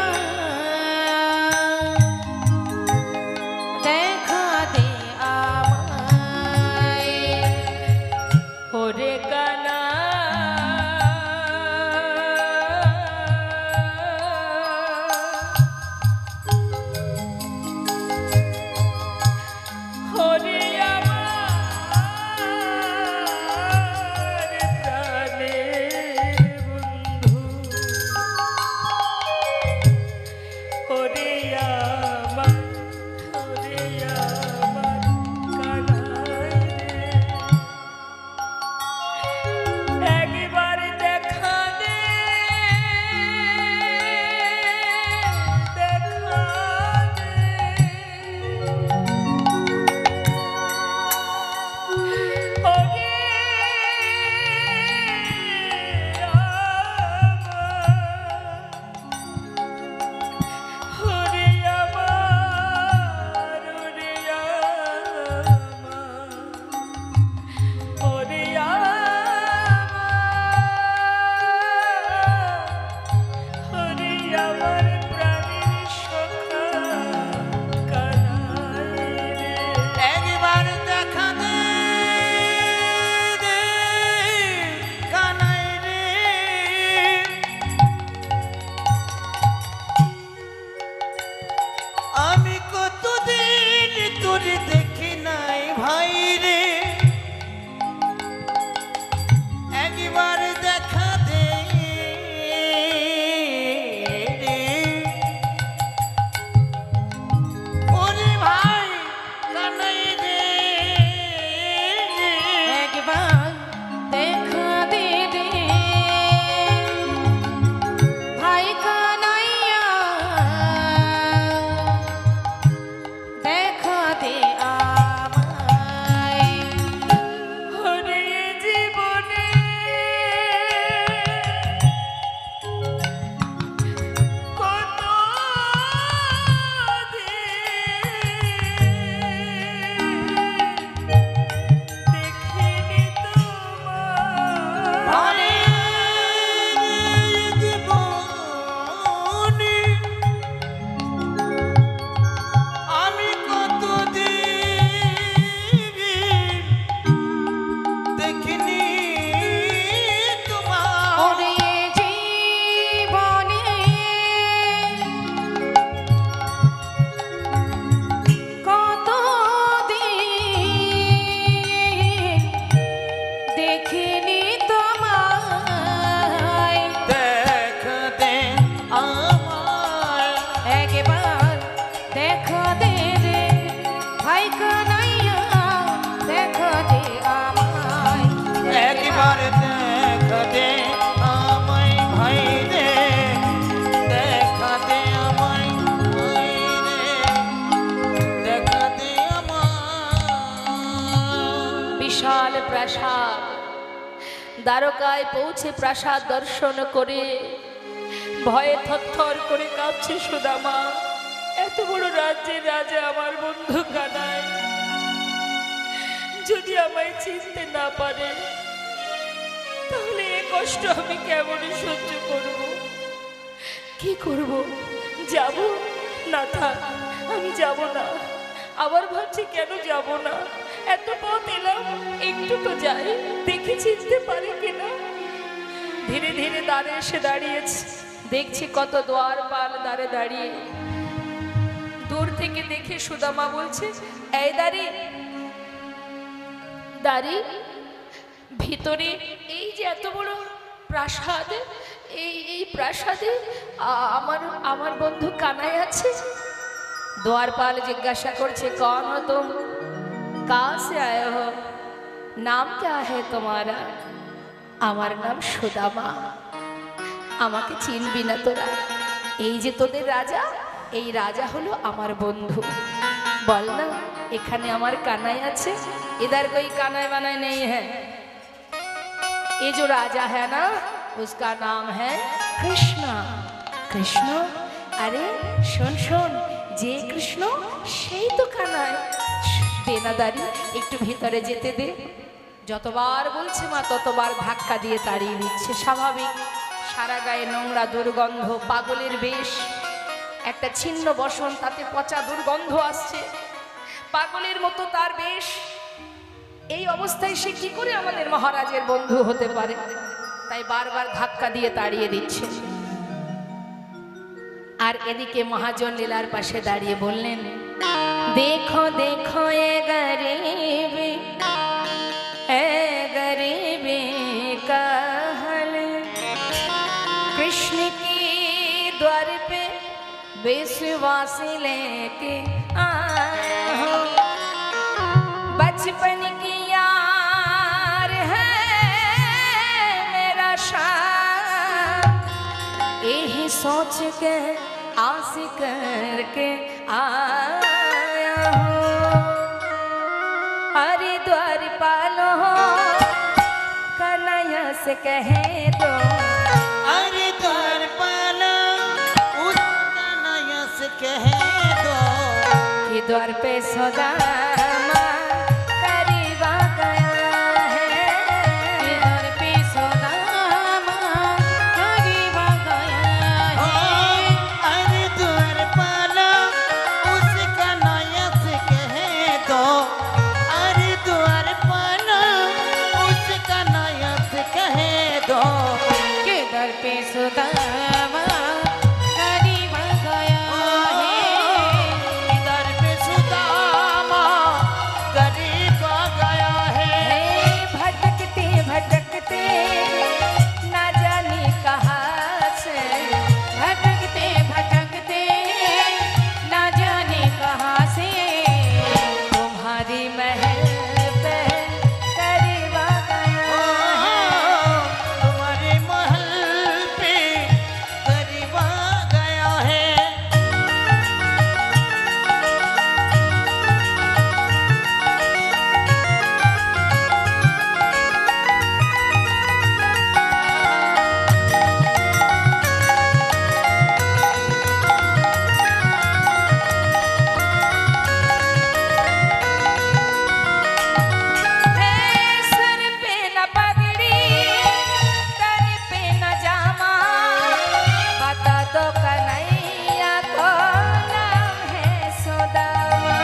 প্রাসাদ। দ্বারকায় পৌঁছে প্রাসাদ দর্শন করে ভয়ে থরথর করে কাঁপছে সুদামা। এত বড় রাজ্যের রাজা আমার বন্ধু কানাই যদি আমায় চিনতে না পারে, তাহলে এ কষ্ট আমি কেমন সহ্য করব? কি করব? যাব না? থাক, আমি যাব না। আবার ভাবছি কেন যাব না, এত পথ এলাম, একটু তো যাই, দেখে চিনতে পারে কিনা। ধীরে ধীরে দ্বারে এসে দাঁড়িয়েছে, দেখছি কত দ্বারপাল দ্বারে দাঁড়িয়ে। দূর থেকে দেখে সুদামা বলছে, এই দাঁড়ি দাঁড়ি, ভিতরে এই যে এত বড় প্রাসাদ, এই প্রাসাদে আমার বন্ধু কানাই আছে। द्वारपाल जिज्ञासा करछे, कौन हो तुम, कहाँ से आए हो, नाम क्या है तुम्हारा? আমার নাম সুদামা। আমাকে চিনবি না তোরা? এই যে তোদের রাজা, এই রাজা হলো আমার বন্ধু। বল না, এখানে আমার কানাই আছে। इधर कोई कानाई वानाई नहीं है। ये जो राजा है ना, उसका नाम है कृष्ण। कृष्ण? अरे सुन सुन, যে কৃষ্ণ সেই তো কানাই। দে না দাঁড়ি, একটু ভিতরে যেতে দে। যতবার বলছে মা ততবার ধাক্কা দিয়ে তাড়িয়ে দিচ্ছে। স্বাভাবিক, সারা গায়ে নোংরা দুর্গন্ধ, পাগলের বেশ, একটা ছিন্ন বসন, তাতে পচা দুর্গন্ধ আসছে, পাগলের মতো তার বেশ। এই অবস্থায় সে কি করে আমাদের মহারাজের বন্ধু হতে পারে? তাই বারবার ধাক্কা দিয়ে তাড়িয়ে দিচ্ছে। আর এদিকে মহাজন লীলার পাশে দাঁড়িয়ে বললেন, দেখো দেখো এ गरीबी का हाल, कृष्ण की द्वार पे विश्वास लेके आया हूँ। बचपन की यार है मेरा शाम, यही सोच के आस करके आया हूँ। हरिद्वार पालो कन्हैया से कहे दो, हरिद्वार पालो उस कन्हैया से कहे दो कि द्वार पे सुदामा करीब आ गया है। कि द्वार पे सुदामा करीब आ गया है। हरिद्वार पालो उस कन्हैया से कहे दो, हरिद्वार पालो उस कन्हैया से कहे दो कि द्वार पे सुदामा करीब आ गया है। इधर पे सुदामा करीब आ गया है। भटकते भटकते ना जाने कहाँ से, भटकते भटकते ना जाने कहाँ से, तुम्हारी महल पे करीब आ गया है। तुम्हारे महल पे करीब आ गया है। सर पे न पगड़ी, तन पे न जामा, बता दो कन्हैया को नाम है सुदामा।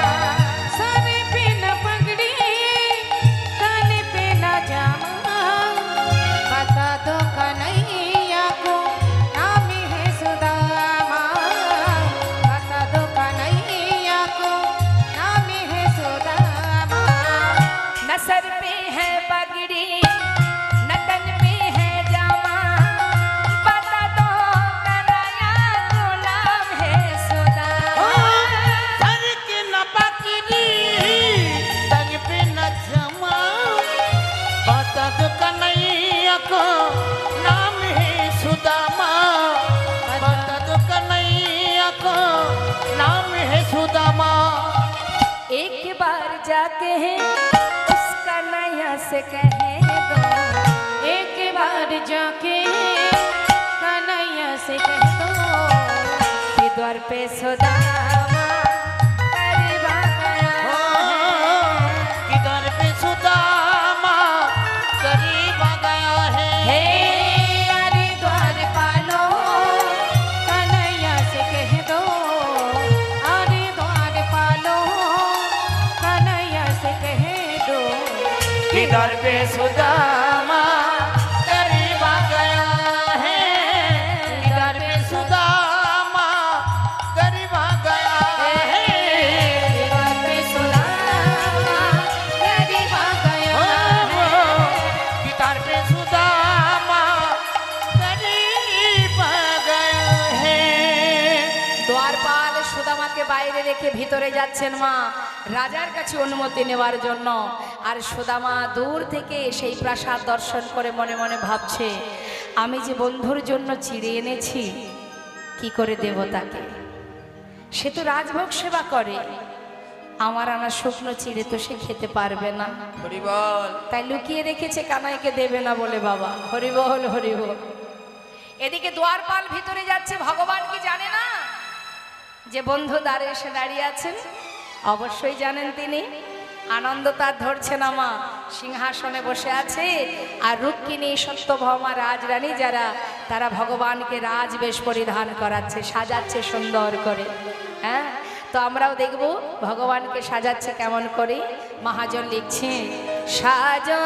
सर पे न पगड़ी, तन पे न जामा, बता दो कन्हैया को नाम है सुदामा। बता दो कन्हैया को नाम है सुदामा। न सर पे है पगड़ी, न तन पे है जामा, बता दो कन्हैया को नाम है सुदामा। सर के न पकड़ी, तन पे न जमा, बता दो कन्हैया को नाम है सुदामा। बता दो कन्हैया को नाम है सुदामा। एक बार जाके है उस कन्हैया से कह दो, एक बार जाके कन्हैया से कह दो कि द्वार पे सुदामा करीब आ गया है। कि दर पे सुदामा करीब आ गया है। हे अरे द्वार पालो कन्हैया से कह दो, अरे द्वार पालो कन्हैया से कह दो कि दर पे सुदामा करीब आ गया है। कि दर पे सुदामा करीब आ गया है। द्वार पे सुदामा करीब आ गया है। कि दर पे सुदामा करीब आ गया है। দ্বারপাল সুদামাকে বাইরে রেখে ভিতরে যাচ্ছেন মা রাজার কাছে অনুমতি নেওয়ার জন্য। আর সুদামা দূর থেকে সেই প্রাসাদ দর্শন করে মনে মনে ভাবছে, আমি যে বন্ধুর জন্য চিড়ে এনেছি কি করে দেব তাকে, সে তো রাজভোগ সেবা করে, আমার আনা শুকনো চিড়ে তো সে খেতে পারবে না, হরিবল। তাই লুকিয়ে রেখেছে কানাইকে দেবে না বলে। বাবা হরিবল হরিবল। এদিকে দ্বারপাল ভিতরে যাচ্ছে, ভগবান কি জানে না যে বন্ধু দ্বারে এসে দাঁড়িয়ে আছেন? অবশ্যই জানেন তিনি। আনন্দ তার ধরছে না মা, সিংহাসনে বসে আছে আর রুক্মিণী সত্যভামা রাজরানী যারা, তারা ভগবানকে রাজবেশ পরিধান করাচ্ছে, সাজাচ্ছে সুন্দর করে। হ্যাঁ, তো আমরাও দেখব ভগবানকে সাজাচ্ছে কেমন করে। মহাজন লিখছে, সাজা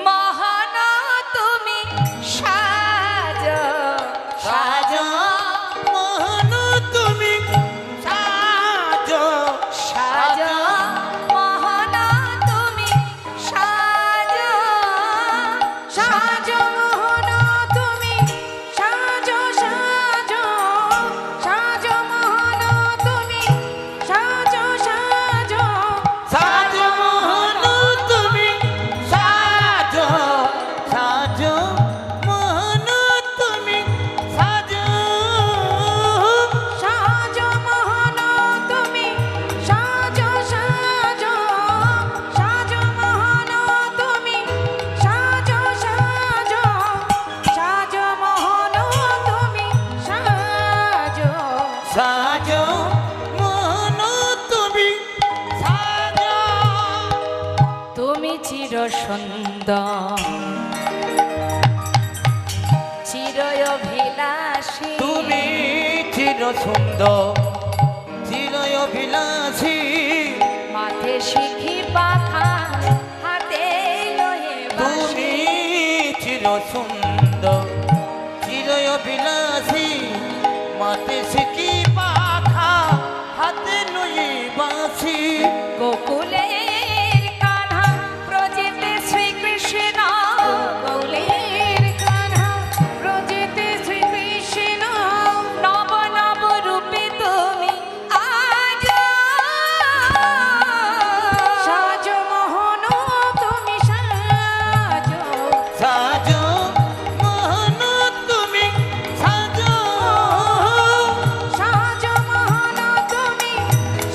মহান তুমি সাজা, সাজো মোহন তুমি সাজো। সাজা মহান তুমি সাজা, সাজা মহান তুমি সাজো, সাজো সাজো মহান তুমি সাজো, সাজো সাজো মোহন তুমি সাজো। সাজো মোহন তুমি সাজো। সাজো মহান তুমি সাজো, সাজো সাজো মহান তুমি সাজো, সাজো সাজো মহান তুমি সাজো। সাজো মোহন তুমি সাজো। তুমি চির সুন্দর চিরয় অভিলাষী, তুমি চির সুন্দর চির অভিলাষী। মাথে শিখি পাখা হাতে লয়ে বাঁশি। তুমি চির সুন্দর চির অভিলাষী। মাতে শিখি পাখা হাতে লয়ে বাঁশি। গোকুলের কান্হা প্রজিতে শ্রীকৃষ্ণ, গোকুলের কান্হা প্রজিতে শ্রীকৃষ্ণ, নব নব রূপে তুমি আজ সাজো মোহন তুমি সাজো। সাজো মোহন তুমি সাজো। সাজো মোহন তুমি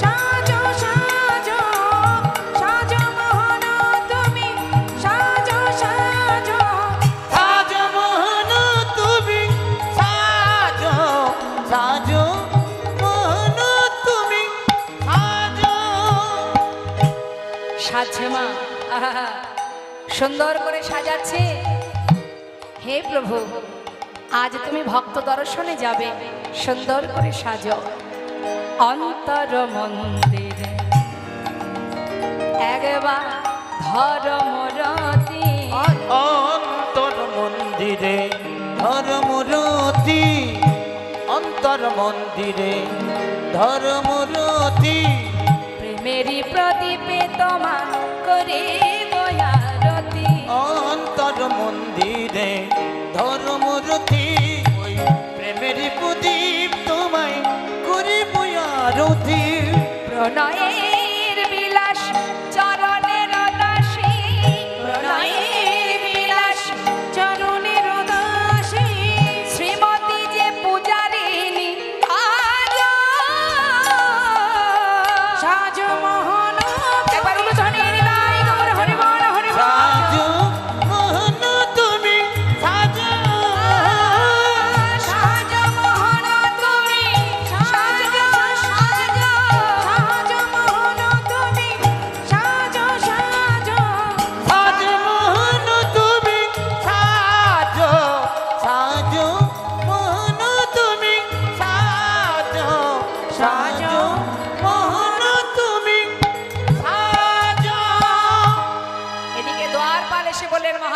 সাজো, সাজো সাজো মোহন তুমি সাজো, সাজো সাজো মোহন তুমি সাজো। সাজো মোহন তুমি সাজো। সাজছে মা, আহা, সুন্দর করে সাজাচ্ছে। হে প্রভু, আজ তুমি ভক্ত দর্শনে যাবে, সুন্দর করে সাজো। অন্তর মন্দিরে একবার ধর্মরতি, অন্তর মন্দিরে ধর্মরতি। অন্তর মন্দিরে ধর্মরতি। প্রেমেরই প্রদীপে তোমার করিব আরতি। অন্তর মন্দিরে ধর্মরতি। ওই প্রেমের প্রদীপ তোমায় করিব আরতি। প্রণয়ের বিলাস চরণের দাসী, প্রণয়ের বিলাস চরণের দাসী, শ্রীমতী যে পূজারিণী আজ সাজো মোহন। একবার উলুধ্বনি হৃদয় গৌর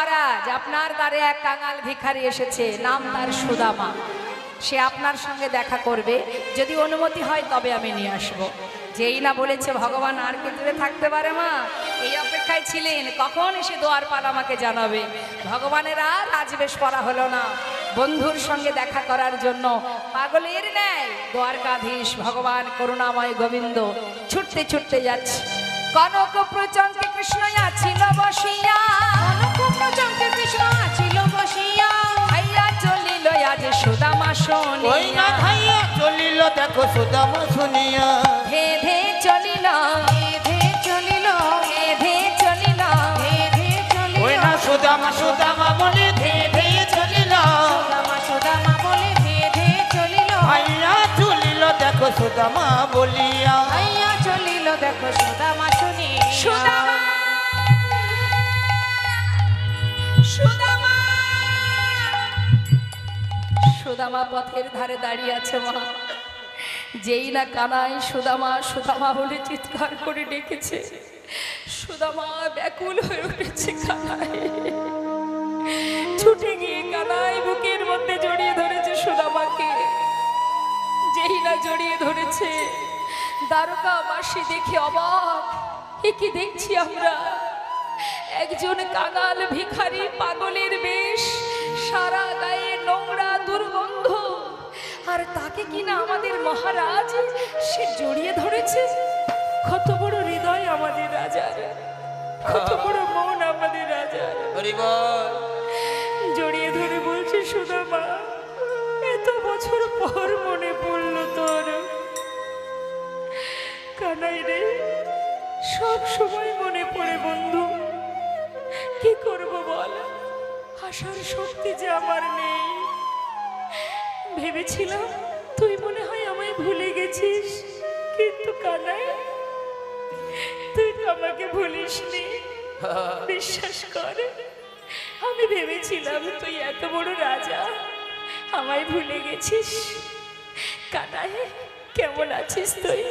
মহারাজ, আপনার দ্বারে এক কাঙাল ভিখারি এসেছে, নাম তার সুদামা। সে আপনার সঙ্গে দেখা করবে, যদি অনুমতি হয় তবে আমি নিয়ে আসব। যেই না বলেছে ভগবান আর কি দূরে থাকতে পারে মা, এই অপেক্ষায় ছিলেন কখন এসে দুয়ারপাল আমাকে জানাবে। ভগবানের আর রাজবেশ পরা হলো না, বন্ধুর সঙ্গে দেখা করার জন্য পাগলের ন্যায় দ্বারকাধীশ ভগবান করুণাময় গোবিন্দ ছুটতে ছুটতে যাচ্ছে। কনক প্রচঙ্কে কৃষ্ণ আছিল বসিয়া, কনক প্রচঙ্কে কৃষ্ণ আছিল বসিয়া, ভাইয়া চলিল আজ সুদামা ওই শুনিয়া, না খাইয়া চলিল দেখো সুদামা শুনিয়া, ধে ধে চলিল, ধে চলিল, ধে চলিল, ধে চলিল, ওই না সুদামা সুদামা বলে ধে ধে চলিল, সুদামা সুদামা বলে ধে ধে চলিল, ভাইয়া চলিল দেখো সুদামা বলিয়া, ভাইয়া চলিল দেখো সুদামা শুনিয়া, সুদামা সুদামা সুদামা পথের ধারে দাঁড়িয়ে আছে মা। যেই না কানাই সুদামা সুদামা বলে চিৎকার করে ডেকেছে, সুদামা ব্যাকুল হয়ে উঠেছে। কানাই ছুটে গিয়ে কানাই বুকের মধ্যে জড়িয়ে ধরেছে সুদামাকে। যেই না জড়িয়ে ধরেছে, দ্বারকাবাসী দেখে অবাক, এ কি দেখছি আমরা? একজন কাঙাল ভিখারি পাগলের বেশ, সারা গায়ে নোংরা দুর্গন্ধ, আর তাকে কিনা আমাদের মহারাজ সে জড়িয়ে ধরেছে। কত বড় হৃদয় আমাদের রাজার, কত বড় মন আমাদের রাজার। হরি বল। জড়িয়ে ধরে বলছে, সুদামা এত বছর পর মনে পড়লো তোর। কানাই রে, সব সময় মনে পড়ে বন্ধু, কি করব বল, আসার শক্তি যে আমার নেই। ভেবেছিলাম তুই মনে হয় আমায় ভুলে গেছিস, কিন্তু কানাই তুই তো আমাকে ভুলিসনি। বিশ্বাস কর, আমি ভেবেছিলাম তুই এত বড় রাজা, আমায় ভুলে গেছিস। কানাই কেমন আছিস তুই?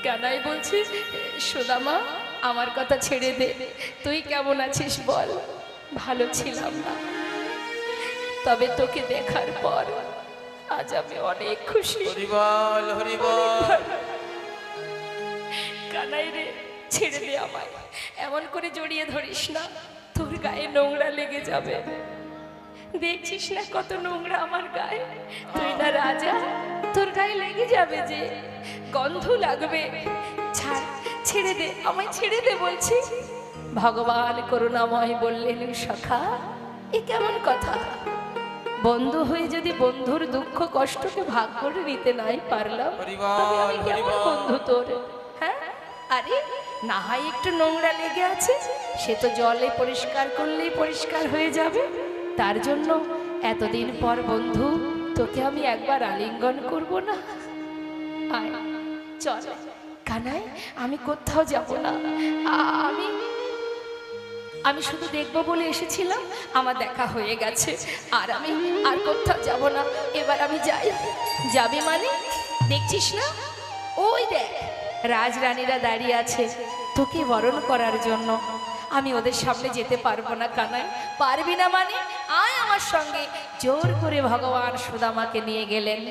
কানাই বলছিস, সুদামা আমার কথা ছেড়ে দে, তুই কেমন আছিস বল। ভালো ছিলাম না, তবে তোকে দেখার পর আজ আমি অনেক খুশি। হরি বল, হরি বল। কানাই রে, ছেড়ে দে আমায়, এমন করে জড়িয়ে ধরিস না, তোর গায়ে নোংরা লেগে যাবে। দেখছিস না কত নোংরা আমার গায়ে, তুই না রাজা, তোর গায়ে লেগে যাবে যে, গন্ধ লাগবে। ছাড়, ছেড়ে দে আমায়, ছেড়ে দে বলছি। ভগবান করুণাময় বললেন, সখা এ কেমন কথা? বন্ধু হয়ে যদি বন্ধুর দুঃখ কষ্টকে ভাগ করে নিতে নাই পারলাম, তবে আমি কেমন বন্ধু তোর? হ্যাঁ, আরে না হয় একটু নোংরা লেগে আছে, সে তো জলে পরিষ্কার করলেই পরিষ্কার হয়ে যাবে। তার জন্য এতদিন পর বন্ধু তোকে আমি একবার আলিঙ্গন করব না? আয় চল। কানাই আমি কোথাও যাব না, আমি শুধু দেখবো বলে এসেছিলাম, আমার দেখা হয়ে গেছে, আর আমি আর কোথাও যাব না। এবার আমি যাই। যাবি মানে? দেখছিস না ওই দেখ রাজরানীরা দাঁড়িয়ে আছে তোকে বরণ করার জন্য। আমি ওদের সামনে যেতে পারবো না। কানাই পারবি না মানে আয় আমার সঙ্গে। জোর করে ভগবান সুদামাকে নিয়ে গেলেন।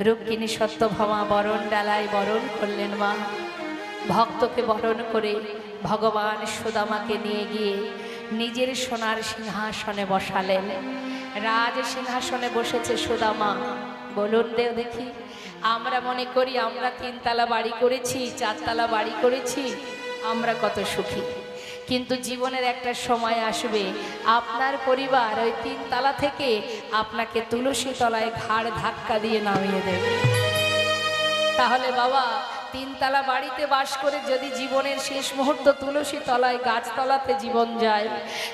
রুক্মিণী সত্যভামা বরণ ডালায় বরণ করলেন মা। ভক্তকে বরণ করে ভগবান সুদামাকে নিয়ে গিয়ে নিজের সোনার সিংহাসনে বসালেন। রাজ সিংহাসনে বসেছে সুদামা। বলুন দেও দেখি, আমরা মনে করি আমরা 3 তলা বাড়ি করেছি, 4 তলা বাড়ি করেছি, আমরা কত সুখী। কিন্তু জীবনের একটা সময় আসবে আপনার পরিবার ওই 3 তলা থেকে আপনাকে তুলসী তলায় ঘাড় ধাক্কা দিয়ে নামিয়ে দেবে। তাহলে বাবা 3 তলা বাড়িতে বাস করে যদি জীবনের শেষ মুহূর্ত তুলসী তলায় গাছতলাতে জীবন যায়,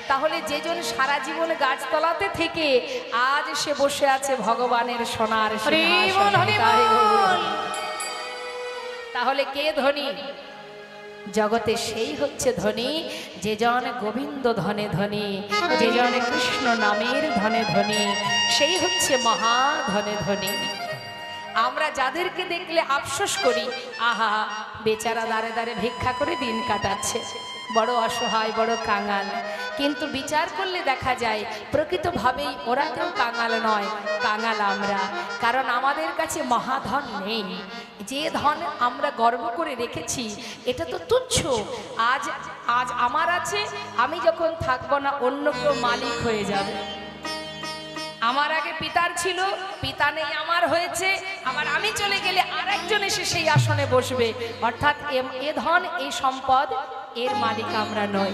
তাহলে যেজন সারা জীবন গাছতলাতে থেকে আজ সে বসে আছে ভগবানের সোনার সিংহাসনে, তাহলে কে ধনী? জগতে সেই হচ্ছে ধনী যেজন গোবিন্দ ধনে ধনী, যেজন কৃষ্ণ নামের ধনে ধনী, সেই হচ্ছে মহা ধনে ধনী। আমরা যাদেরকে দেখলে আফসোস করি, আহা বেচারা দাঁড়ে দাঁড়ে ভিক্ষা করে দিন কাটাচ্ছে, বড় অসহায়, বড় কাঙাল, কিন্তু বিচার করলে দেখা যায় প্রকৃতভাবেই ওরা কেউ কাঙাল নয়, কাঙাল আমরা। কারণ আমাদের কাছে মহাধন নেই। যে ধন আমরা গর্ব করে রেখেছি এটা তো তুচ্ছ। আজ আজ আমার আছে, আমি যখন থাকবো না অন্য কেউ মালিক হয়ে যাবে। আমার আগে পিতার ছিল, পিতা নেই আমার হয়েছে, আবার আমি চলে গেলে আরেকজন এসে সেই আসনে বসবে। অর্থাৎ এ ধন, এই সম্পদ, এর মালিক আমরা নই।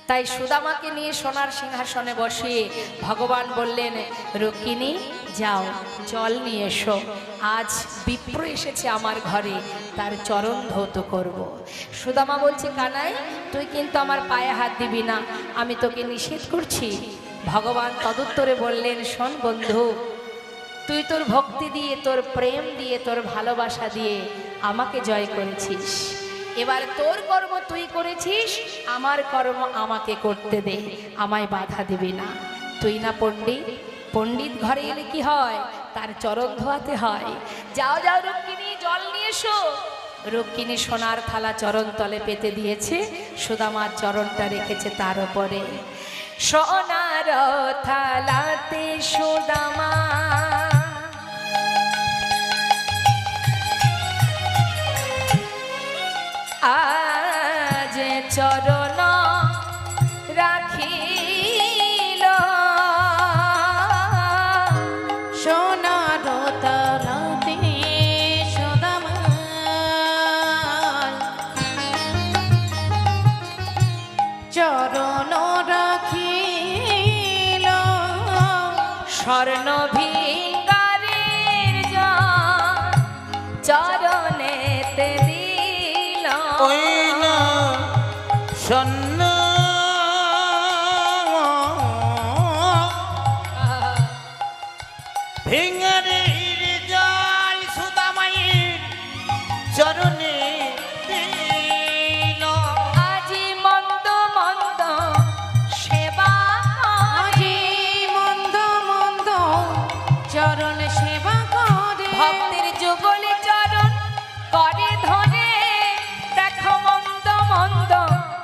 তাই সুদামাকে নিয়ে সোনার সিংহাসনে বসিয়ে ভগবান বললেন, রুক্মিণী যাও জল নিয়ে এসো, আজ বিপ্র এসেছে আমার ঘরে, তার চরণ ধৌত করব। সুদামা বলছে, কানাই তুই কিন্তু আমার পায়ে হাত দিবি না, আমি তোকে নিষেধ করছি। ভগবান তদুত্তরে বললেন, শোন বন্ধু, তুই তোর ভক্তি দিয়ে, তোর প্রেম দিয়ে, তোর ভালোবাসা দিয়ে আমাকে জয় করেছিস। এবার তোর কর্ম তুই করেছিস, আমার কর্ম আমাকে করতে দে, আমায় বাধা দিবি না। তুই না পণ্ডিত, পণ্ডিত ঘরে এলে কি হয়, তার চরণ ধোয়াতে হয়। যাও যাও রুক্মিণী জল নিয়ে এসো। রুক্মিণী সোনার থালা চরণ তলে পেতে দিয়েছে, সুদামার চরণটা রেখেছে তার উপরে। সোনার থালাতে সুদামা আজ চরণ রাখিল, সোনার তালাতে সুদামা চরণ রাখিল, স্বর্ণ ভিঙ্গারের চরণেতে দিল। ওই না সন্ন ভিঙ্গারের জল সুদামায়ের চরণে দিল। আজি মন্দ মন্দ সেবা আজি মন্দ মন্দ চরণ সেবা করে, ভক্তের যুগলে চরণ করে ধরে, দেখো মন্দ মন্দ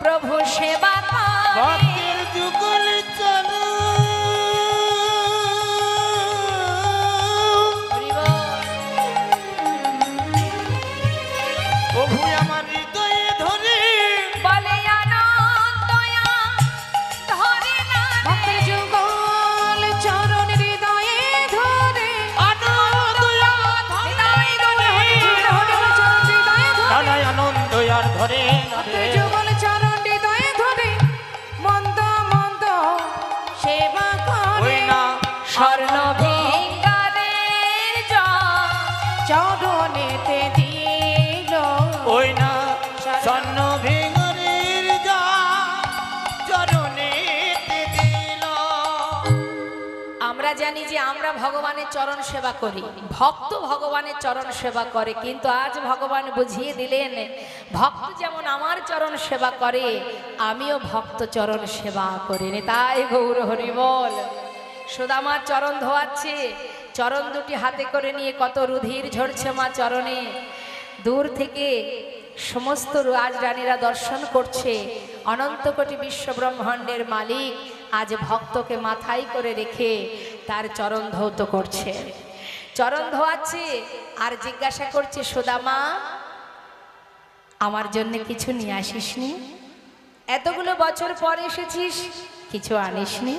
প্রভু সেবা করে। ভক্তের যুগল চরণ প্রভু আমার হৃদয়ে ধরে, বলে আনন্দয়া ধরে না রে। ভক্তের যুগল চরণ হৃদয়ে ধরে, আনন্দয়া হৃদয় ধরে, ধরে আনন্দয়ার ধরে, ভক্তের যুগল চরণ হৃদয়ে ধরে, মন্দ মন্দ সেবা করে, না স্বর্ণ ভিঙ্গারের চরণেতে দিল, ওই না স্বর্ণ ভিঙ্গরের চরণেতে দিল। আমরা জানি যে আমরা ভগবানের চরণ সেবা করি, ভক্ত ভগবানের চরণ সেবা করে, কিন্তু আজ ভগবান বুঝিয়ে দিলেন, ভক্ত যেমন আমার চরণ সেবা করে, আমিও ভক্ত চরণ সেবা করিনি। তাই গৌর হরি বল। সুদামার চরণ ধোয়াচ্ছে, চরণ দুটি হাতে করে নিয়ে কত রুধির ঝরছে মা চরণে। দূর থেকে সমস্ত রাজরানীরা দর্শন করছে। অনন্ত কোটি বিশ্ব ব্রহ্মাণ্ডের মালিক আজ ভক্তকে মাথায় করে রেখে তার চরণ ধৌত করছে, চরণ ধোয়াচ্ছে। আর জিজ্ঞাসা করছে, সুদামা আমার জন্য কিছু নিয়ে আসিসনি? এতগুলো বছর পর এসেছিস, কিছু আনিসনি?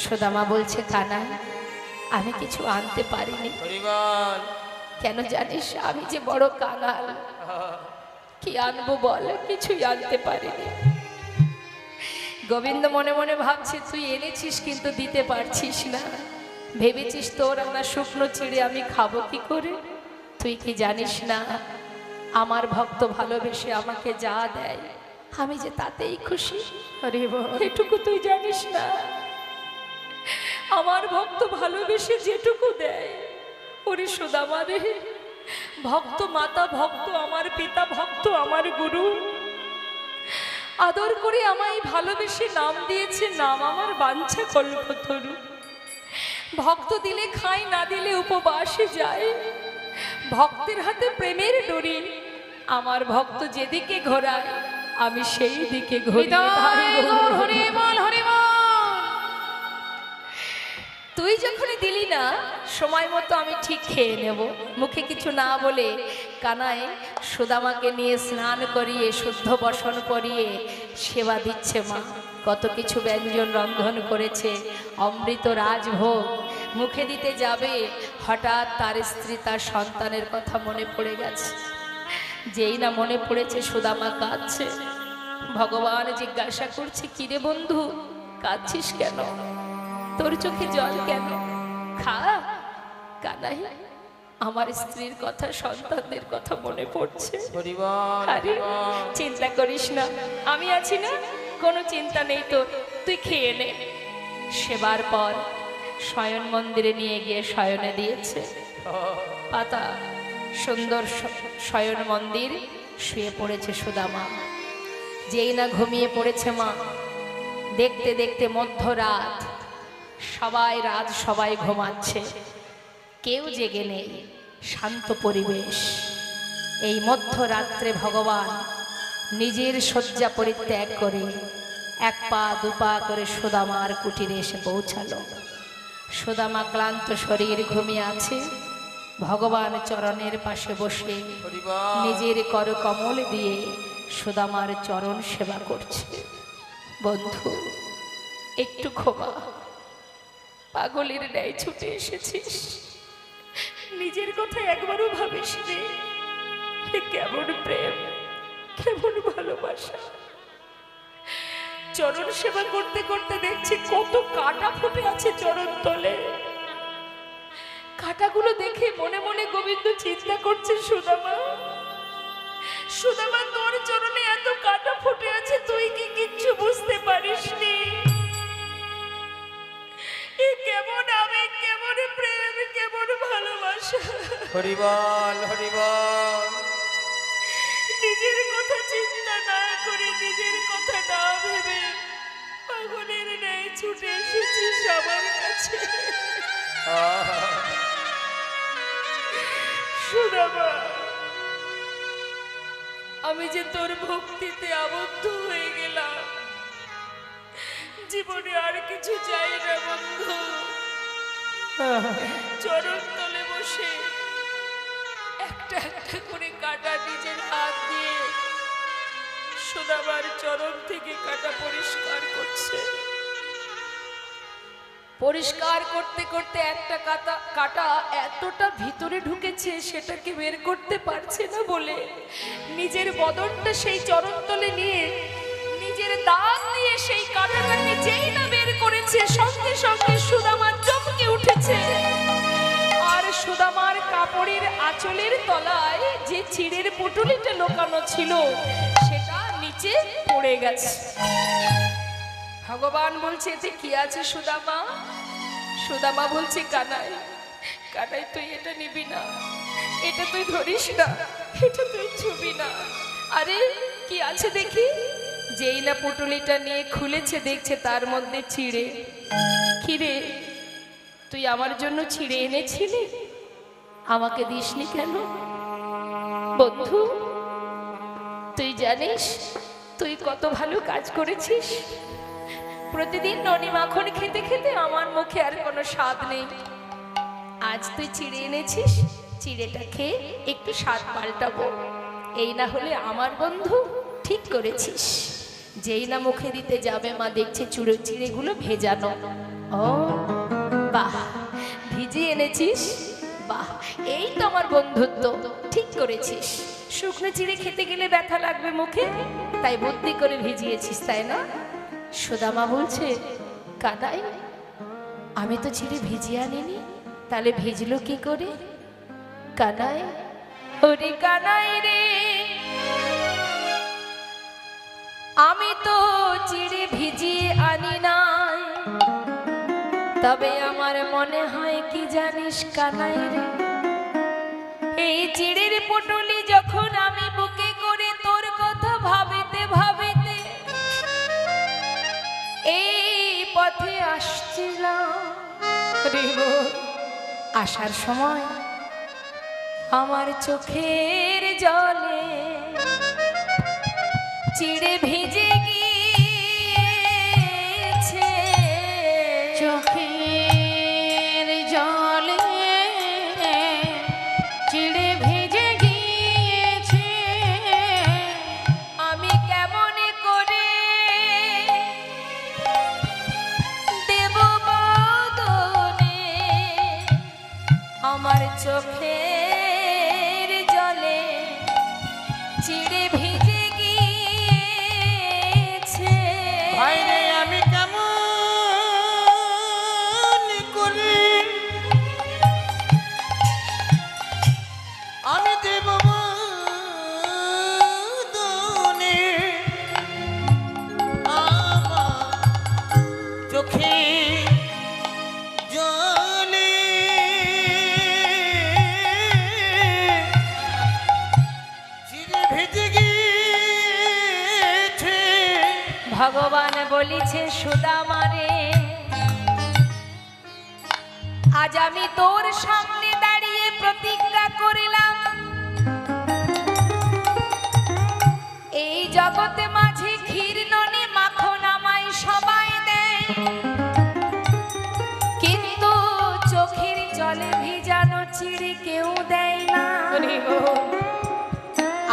সুদামা বলছে, কানা আমি কিছু আনতে পারিনি। কেন জানিস, আমি যে বড় কাঙাল, কি আনবো বল, কিছুই আনতে পারিনি। গোবিন্দ মনে মনে ভাবছে, তুই এনেছিস কিন্তু দিতে পারছিস না, ভেবেছিস তোর আনা শুকনো চিড়ে আমি খাবো কি করে? তুই কি জানিস না, আমার ভক্ত ভালোবেসে আমাকে যা দেয় আমি যে তাতেই খুশি। এটুকু তুই জানিস না, আমার ভক্ত ভালোবেসে যেটুকু দেয়, ওরে সুদামা রে, ভক্ত মাতা, ভক্ত আমার পিতা, ভক্ত আমার গুরু, আদর করে আমায় ভালোবেসে নাম দিয়েছে, নাম আমার বাঞ্ছা কল্পতরু। ভক্ত দিলে খায়, না দিলে উপবাসে যায়, ভক্তের হাতে প্রেমের ডোরি। আমার ভক্ত যেদিকে ঘোরায় আমি সেই দিকে ঘুরি হৃদয় গৌর হরি বল হরি বল। তুই যখনই দিলি না সময় মতো আমি ঠিক খেয়ে নেব। মুখে কিছু না বলে কানাই সুদামাকে নিয়ে স্নান করিয়ে শুদ্ধ বসন করিয়ে সেবা দিচ্ছে মা। কত কিছু ব্যঞ্জন রন্ধন করেছে, অমৃত রাজভোগ মুখে দিতে যাবে, হঠাৎ তার স্ত্রী তার সন্তানের কথা মনে পড়ে গেছে। যেই না মনে পড়েছে সুদামা কাঁদছে। ভগবান জিজ্ঞাসা করছে, কিরে বন্ধু কাঁদছিস কেন? তোর চোখে জল কেন? খা। কানাই, আমার স্ত্রীর কথা সন্তানদের কথা মনে পড়ছে। হরি বল আরে চিন্তা করিস না, আমি আছি না, কোনো চিন্তা নেই তোর, তুই খেয়ে নে। সেবার পর শয়ন মন্দিরে নিয়ে গিয়ে শয়নে দিয়েছে পাতা। সুন্দর শয়ন মন্দির, শুয়ে পড়েছে সুদামা। যেই না ঘুমিয়ে পড়েছে মা, দেখতে দেখতে মধ্যরাত, সবাই ঘুমাচ্ছে, কেউ জেগে নেই, শান্ত পরিবেশ। এই মধ্যরাত্রে ভগবান নিজের শয্যা পরিত্যাগ করে এক পা দুপা করে সুদামার কুটিরে এসে পৌঁছালো। সুদামা ক্লান্ত শরীর ঘুমিয়ে আছে, ভগবান চরণের পাশে বসে নিজের করকমল দিয়ে সুদামার চরণ সেবা করছে। বন্ধু একটু ক্ষমা, পাগলের ন্যায় ছুটে এসেছিস, নিজের কথা একবারও ভাবিস নি। কেমন প্রেম, কেমন ভালোবাসা। চরণ সেবা করতে করতে দেখছি কত কাটা ফুটে আছে চরণ তলে। কাটাগুলো দেখে মনে মনে গোবিন্দ চিন্তা করছে, সুদামা সুদামা তোর চরণে এত কাটা ফুটে আছে, তুই কি কিচ্ছু বুঝতে পারিসনি? কেমন আমি, কেমন প্রেম, কেমন ভালোবাসা। হরি বল হরি বল। নিজের কথা চিন্তা না করে, নিজের কথা না ভেবে পাগলের ন্যায় ছুটে এসেছিস আমার কাছে। সুদামা, আমি যে তোর ভক্তিতে আবদ্ধ হয়ে গেলাম, জীবনে আর কিছু চাই না বন্ধু। চরণ তলে বসে একটা একটা করে কাটা নিজের হাত দিয়ে সুদামার চরণ থেকে কাটা পরিষ্কার করছে। পরিষ্কার করতে করতে একটা কাটা এতটা ভিতরে ঢুকেছে সেটাকে বের করতে পারছে না বলে নিজের বদনটা সেই চরণ তলে নিয়ে নিজের দাঁত দিয়ে সেই কাটাটাকে যেই না বের করেছে, সঙ্গে সঙ্গে সুদামা চমকে উঠেছে। আর সুদামার কাপড়ের আঁচলের তলায় যে চিড়ের পুটুলিটা লুকানো ছিল সেটা নিচে পড়ে গেছে। ভগবান বলছে, এতে কি আছে সুদামা? সুদামা বলছে, কানাই কানাই তুই এটা নিবি না, এটা তুই ধরিস না, এটা তুই ছুবি না। আরে কি আছে দেখি। যেই না পুটুলিটা নিয়ে খুলেছে, দেখছে তার মধ্যে ছিঁড়ে। খিরে, তুই আমার জন্য ছিঁড়ে এনেছিলি, আমাকে দিসনি কেন? বন্ধু তুই জানিস তুই কত ভালো কাজ করেছিস। প্রতিদিন ননি মাখন খেতে খেতে আমার মুখে আর কোনো স্বাদ নেই। আজ তুই চিড়ে এনেছিস, চিড়েটা খেয়ে একটু স্বাদ পাল্টাবো। এই না হলে আমার বন্ধু, ঠিক করেছিস। যেই না মুখে দিতে যাবে মা দেখছে চিড়েগুলো ভেজানো। ও বাহ, ভিজিয়ে এনেছিস, বাহ, এই তো আমার বন্ধুত্ব, ঠিক করেছিস। শুকনো চিড়ে খেতে গেলে ব্যথা লাগবে মুখে, তাই বুদ্ধি করে ভিজিয়েছিস, তাই না? সুদামা বলছে, কানাই আমি তো চিড়ে ভিজিয়ে আনিনি, তাহলে ভিজলো কি করে? কানাই, ওরে কানাই রে, আমি তো চিড়ে ভিজিয়ে আনি নাই, তবে আমার মনে হয় কি জানিস কানাই রে, এই চিড়ের পুটুলি যখন আমি বুকে করে তোর কথা ভাবিতে ভাবিতে এই পথে আসছিলাম, আসার সময় আমার চোখের জলে চিড়ে ভিজে গিয়েছে চোখের জলে চিড়ে ভেজে গিয়েছে। আমি কেমন করে দেব বদনে আমার চোখের জলে চিড়ে ভিজে গিয়েছে। ভাইরে আমি কেমন করে আমি দেব বদনে আমার চোখে জলে চিড়ে ভেজে গিয়েছে। ভগবান বলিছে সুদামারে আজ আমি তোর সামনে দাঁড়িয়ে প্রতিজ্ঞা করিলাম এই জগতে মাঝে ক্ষীর ননি মাখন আমায় সবাই দেয়, কিন্তু চোখের জলে ভিজানো চিড়ে কেউ দেয় না।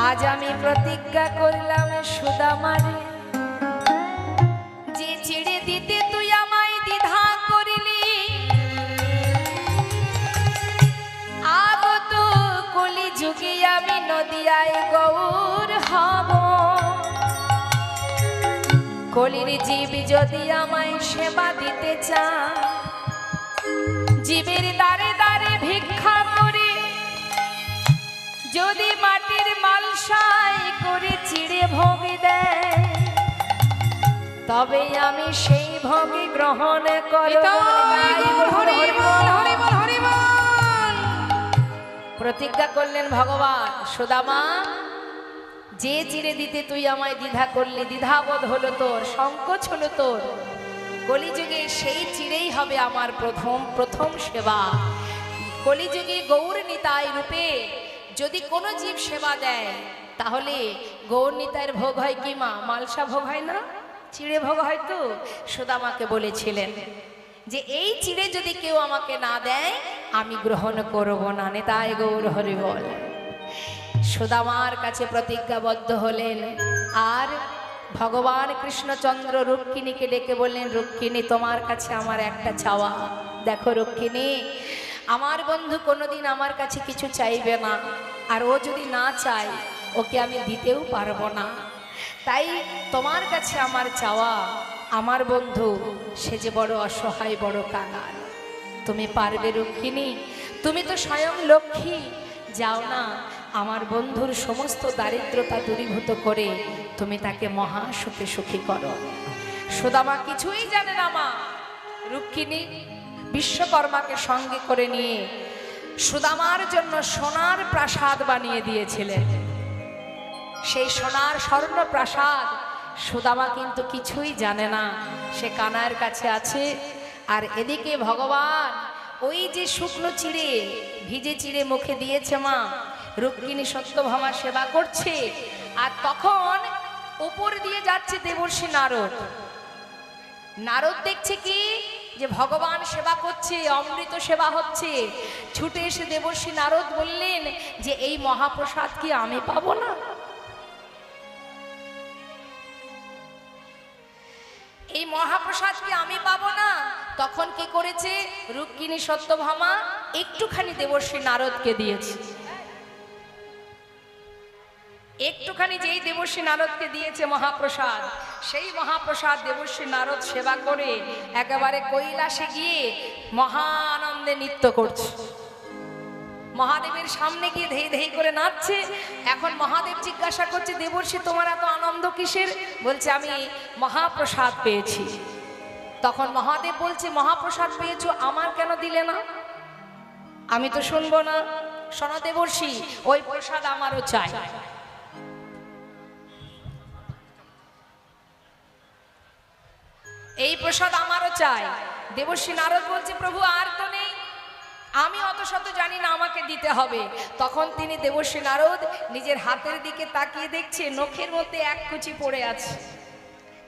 আজ আমি প্রতিজ্ঞা করলাম সুদামারে যে চিড়ে দিতে তুই আমায় দ্বিধা করিলি, আগত কলি যুগে আমি নদিয়ায় গৌর হব। কলির জীব যদি আমায় সেবা দিতে চায়, জীবের দ্বারে দ্বারে ভিক্ষা করে যদি মাটির মালসায় করে চিড়ে ভোগ দেয়, তবে আমি সেই ভোগ গ্রহণ করব। প্রতিজ্ঞা করলেন ভগবান সুদামা, যে চিড়ে দিতে তুই আমায় দ্বিধা করলি, দ্বিধাবোধ হলো তোর, সংকোচ হলো তোর, কলিযুগে সেই চিড়েই হবে আমার প্রথম সেবা। কলিযুগে গৌর নিতাই রূপে যদি কোনো জীব সেবা দেয়, তাহলে গৌর নিতাইয়ের ভোগ হয় কি মা? মালসা ভোগ হয় না, চিড়ে ভোগ হয়। তো সুদামাকে বলেছিলেন যে এই চিড়ে যদি কেউ আমাকে না দেয় আমি গ্রহণ করব না। নিতাই গৌর হরি বল। সুদামার কাছে প্রতিজ্ঞাবদ্ধ হলেন। আর ভগবান কৃষ্ণচন্দ্র রুক্মিণীকে ডেকে বললেন, রুক্মিণী তোমার কাছে আমার একটা চাওয়া। দেখো রুক্মিণী, আমার বন্ধু কোনোদিন আমার কাছে কিছু চাইবে না, আর ও যদি না চায় ওকে আমি দিতেও পারবো না। তাই তোমার কাছে আমার চাওয়া, আমার বন্ধু সে যে বড় অসহায়, বড় কাঙাল, তুমি পারবে রুক্মিণী? তুমি তো স্বয়ং লক্ষ্মী, যাও না আমার বন্ধুর সমস্ত দারিদ্রতা দূরীভূত করে তুমি তাকে মহা সুখে সুখী করো। সুদামা কিছুই জানে না মা। রুক্মিণী বিশ্বকর্মাকে সঙ্গে করে নিয়ে সুদামার জন্য সোনার প্রাসাদ বানিয়ে দিয়েছিলেন। সেই সোনার স্বর্ণ প্রাসাদ সুদামা কিন্তু কিছুই জানে না, সে কানাইয়ের কাছে আছে। আর এদিকে ভগবান ওই যে শুকনো চিড়ে, ভিজে চিড়ে মুখে দিয়েছে মা, রুক্মিণী সত্যভামা সেবা করছে। আর তখন উপর দিয়ে যাচ্ছে দেবর্ষি নারদ। নারদ দেখছে কি যে ভগবান সেবা করছে, অমৃত সেবা হচ্ছে। ছুটে এসে দেবর্ষি নারদ বললেন যে এই মহাপ্রসাদ কি আমি পাবো না? এই মহাপ্রসাদ কি আমি পাবো না? তখন কি করেছে রুক্মিণী সত্যভামা? একটুখানি দেবর্ষি নারদকে দিয়েছে। একটুখানি যেই দেবর্ষি নারদকে দিয়েছে মহাপ্রসাদ, সেই মহাপ্রসাদ দেবর্ষি নারদ সেবা করে একেবারে কৈলাসে গিয়ে মহা আনন্দে নৃত্য করছে। মহাদেবের সামনে গিয়ে ধেই ধেই করে নাচছে। এখন মহাদেব জিজ্ঞাসা করছে, দেবর্ষি তোমার এত আনন্দ কিসের? বলছে আমি মহাপ্রসাদ পেয়েছি। তখন মহাদেব বলছে, মহাপ্রসাদ পেয়েছো, আমার কেন দিলে না? আমি তো শুনবো না। শোনো দেবর্ষি, ওই প্রসাদ আমারও চাই। এই প্রসাদ আমারও চাই। দেবর্ষি নারদ বলছে, প্রভু আর তো নেই, আমি অত শত জানি না, আমাকে দিতে হবে। তখন তিনি দেবর্ষী নারদ নিজের হাতের দিকে তাকিয়ে দেখছে নখের মধ্যে এক কুচি পড়ে আছে,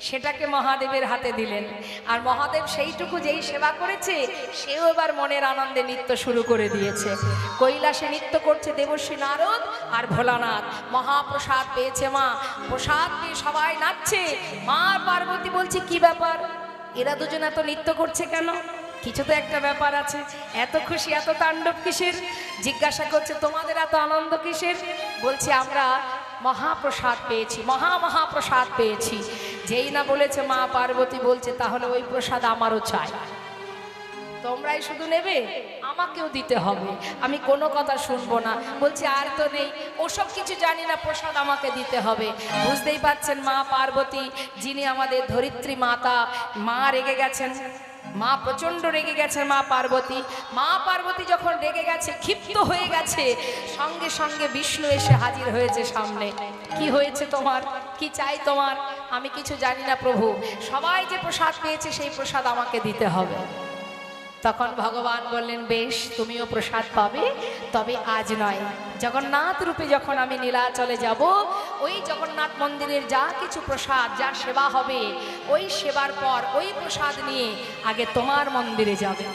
সেটাকে মহাদেবের হাতে দিলেন। আর মহাদেব সেইটুকু যেই সেবা করেছে, সেও এবার মনের আনন্দে নৃত্য শুরু করে দিয়েছে। কৈলাসে নৃত্য করছে দেবর্ষী নারদ আর ভোলানাথ। মহাপ্রসাদ পেয়েছে মা, প্রসাদ পেয়ে সবাই নাচছে। মা পার্বতী বলছে কি ব্যাপার, এরা দুজন এত নৃত্য করছে কেন? কিছু তো একটা ব্যাপার আছে, এত খুশি এত তাণ্ডব কিসের? জিজ্ঞাসা করছে তোমাদের এত আনন্দ কিসের? বলছে আমরা মহাপ্রসাদ পেয়েছি, মহাপ্রসাদ পেয়েছি। যেই না বলেছে মা পার্বতী বলছে তাহলে ওই প্রসাদ আমারও চাই। তোমরাই শুধু নেবে, আমাকেও দিতে হবে, আমি কোনো কথা শুনবো না। বলছে আর তো নেই, ওসব কিছু জানি না, প্রসাদ আমাকে দিতে হবে। বুঝতেই পাচ্ছেন মা পার্বতী, যিনি আমাদের ধরিত্রী মাতা, মা রেগে গেছেন। মা প্রচণ্ড রেগে গেছে। মা পার্বতী যখন রেগে গেছে, ক্ষিপ্ত হয়ে গেছে, সঙ্গে সঙ্গে বিষ্ণু এসে হাজির হয়েছে সামনে। কি হয়েছে তোমার, কি চাই তোমার? আমি কিছু জানি না প্রভু, সবাই যে প্রসাদ পেয়েছে সেই প্রসাদ আমাকে দিতে হবে। তখন ভগবান বললেন বেশ, তুমিও প্রসাদ পাবে, তবে আজ নয়, জগন্নাথ রূপে যখন আমি নীলাচলে যাব, ওই জগন্নাথ মন্দিরের যা কিছু প্রসাদ, যা সেবা হবে, ওই সেবার পর ওই প্রসাদ নিয়ে আগে তোমার মন্দিরে যাবে।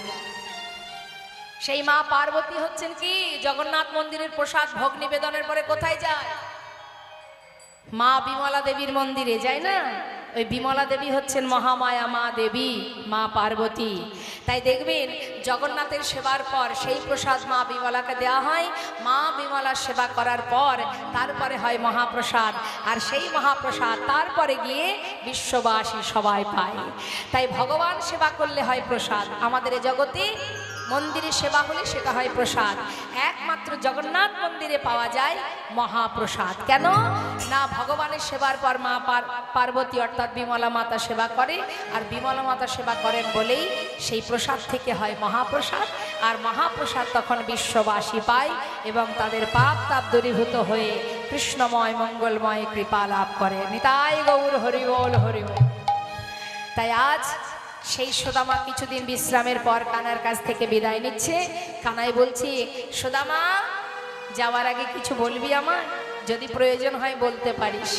সেই মা পার্বতী হচ্ছেন কি, জগন্নাথ মন্দিরের প্রসাদ ভোগ নিবেদনের পরে কোথায় যায়? মা বিমলা দেবীর মন্দিরে যায় না? ওই বিমলা দেবী হচ্ছেন মহামায়া মা দেবী, মা পার্বতী। তাই দেখবেন জগন্নাথের সেবার পর সেই প্রসাদ মা বিমলাকে দেওয়া হয়। মা বিমলার সেবা করার পর তারপরে হয় মহাপ্রসাদ, আর সেই মহাপ্রসাদ তারপরে গিয়ে বিশ্ববাসী সবাই পায়। তাই ভগবান সেবা করলে হয় প্রসাদ, আমাদের এ জগতে মন্দিরে সেবা হলে সেটা হয় প্রসাদ। একমাত্র জগন্নাথ মন্দিরে পাওয়া যায় মহাপ্রসাদ। কেন না, ভগবানের সেবার পর মা পার্বতী অর্থাৎ বিমলা মাতা সেবা করে, আর বিমলা মাতা সেবা করেন বলেই সেই প্রসাদ থেকে হয় মহাপ্রসাদ। আর মহাপ্রসাদ তখন বিশ্ববাসী পায় এবং তাদের পাপ তাপ দূরীভূত হয়ে কৃষ্ণময় মঙ্গলময় কৃপা লাভ করে। নিতাই গৌর হরি বল হরি বল। তাই আজ সেই সুদামা কিছুদিন বিশ্রামের পর কানার কাছ থেকে বিদায় নিচ্ছে। কানাই বলছি, সুদামা যাওয়ার আগে কিছু বলবি আমার? যদি প্রয়োজন হয় বলতে পারিস।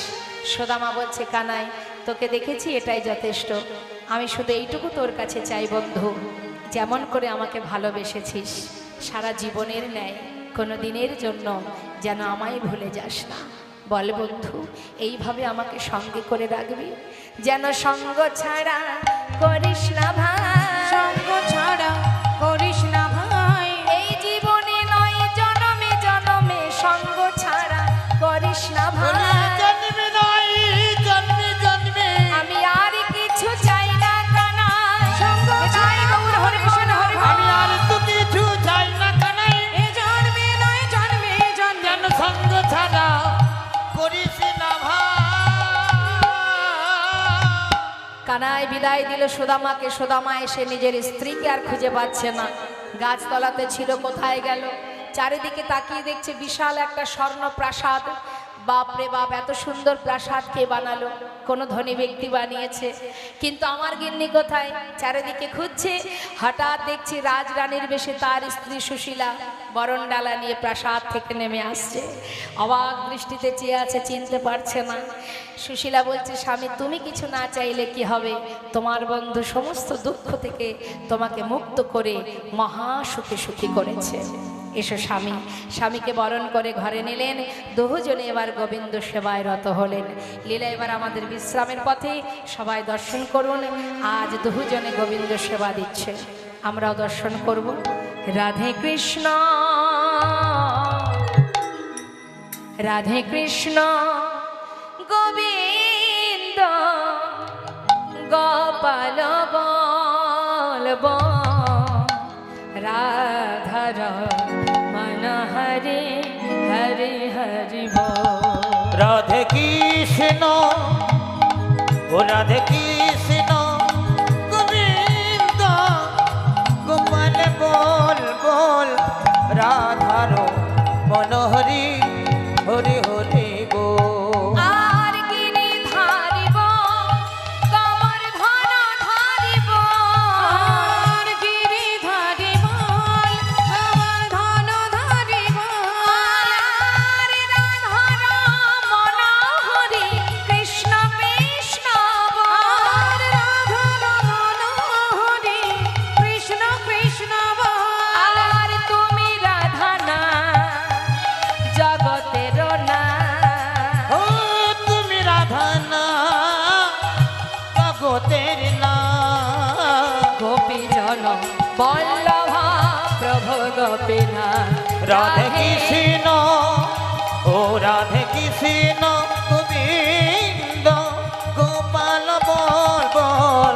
সুদামা বলছে, কানাই তোকে দেখেছি এটাই যথেষ্ট, আমি শুধু এইটুকু তোর কাছে চাই বন্ধু, যেমন করে আমাকে ভালোবেসেছিস সারা জীবনের ন্যায় কোনো দিনের জন্য যেন আমায় ভুলে যাস না। বল বন্ধু, এইভাবে আমাকে সঙ্গে করে রাখবি, যেন সঙ্গ ছাড়া করিস না ভাই, সঙ্গ ছাড়া করিস না ভাই, এই জীবনে নয় জনমে জনমে সঙ্গ ছাড়া করিস না ভাই। জন্মে নয় জন্মে জন্মে আমি আর কিছু চাই না কানাই, সঙ্গ ছাড়া গৌর হরে কৃষ্ণ হরে আমি আর তো কিছু চাই না কানাই, এ জন্মে নয় জন্মে জন্মে যেন সঙ্গ ছাড়া করিস না ভাই। কানাই বিদায় দিল সুদামাকে। সুদামা এসে নিজের স্ত্রীকে আর খুঁজে পাচ্ছে না, গাছতলাতে ছিল, কোথায় গেল? চারিদিকে তাকিয়ে দেখছে বিশাল একটা স্বর্ণ প্রাসাদ। বাপরে বাপ, এত সুন্দর প্রাসাদ কে বানালো? কোনো ধনী ব্যক্তি বানিয়েছে, কিন্তু আমার গিন্নি কোথায়? চারিদিকে খুঁজছে, হঠাৎ দেখছি রাজরানীর বেশে তার স্ত্রী সুশীলা বরণডালা নিয়ে প্রাসাদ থেকে নেমে আসছে। অবাক দৃষ্টিতে চেয়ে আছে, চিনতে পারছে না। সুশীলা বলছে, স্বামী তুমি কিছু না চাইলে কি হবে, তোমার বন্ধু সমস্ত দুঃখ থেকে তোমাকে মুক্ত করে মহা সুখে সুখী করেছে। এসো স্বামী। স্বামীকে বরণ করে ঘরে নিলেন। দুজনে এবার গোবিন্দ সেবায় রত হলেন। লীলা এবার আমাদের বিশ্রামের পথে, সবাই দর্শন করুন। আজ দুজনে গোবিন্দ সেবা দিচ্ছে, আমরাও দর্শন করব। রাধে কৃষ্ণ রাধে কৃষ্ণ গোবিন্দ গোপাল বলব রাধার মন হরে হরে হরি বল। রাধে কৃষ্ণ ও রাধে কৃষ্ণ গোবিন্দ গোপাল বল বল রাধার মনোহরি হরি হরি বল। আর গিরি ধারিব কমর ধন ধারিব, আর গিরি ধারি বল রাধে কৃষ্ণ ও রাধে কৃষ্ণ গোবিন্দ গোপাল বল বল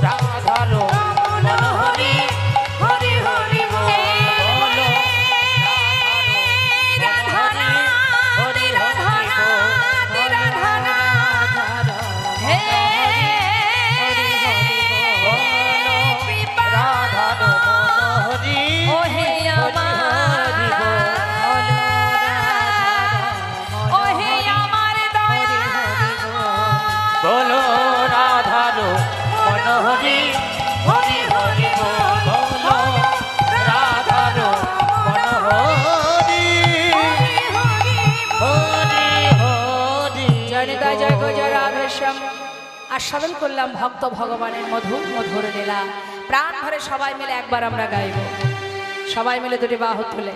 রাধার মনোহরি হরি হরি বল বলো রাধানা হরি রাধানা রাধানা হে রাধার মনোহরি ও হে আমার ও হে আমার দয়া বলো রাধার মনোহরি হরি হরি বল বলো রাধার মনোহরি হরি হরি জয় নিতাই জয় গো জয় রাধেশ্যাম। আস্বাদন করলাম ভক্ত ভগবানের মধুর মধুর লীলা। প্রাণ ভরে সবাই মিলে একবার আমরা গাইব। সবাই মিলে দুটি বাহু তুলে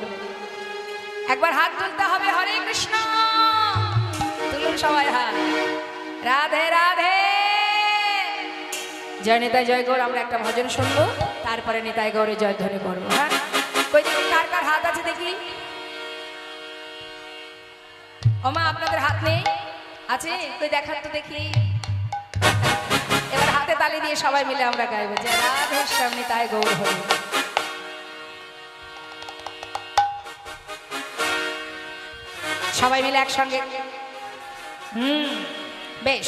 একবার হাত তুলতে হবে। হরে কৃষ্ণ তুলুন সবাই হাত। রাধে রাধে। জয় নিতাই জয় গৌর। আমরা একটা ভজন শুনবো, তারপরে নিতাই গৌরে জয়ধ্বনি করবো। হ্যাঁ, কই দেখি কার কার হাত আছে দেখি। ওমা আপনাদের হাত নেই? আছে? কই দেখান তো দেখি। এবার হাতে তালি দিয়ে সবাই মিলে আমরা গাইবো যে রাধের সামনে তাই গৌর হরি। সবাই মিলে একসঙ্গে। বেশ,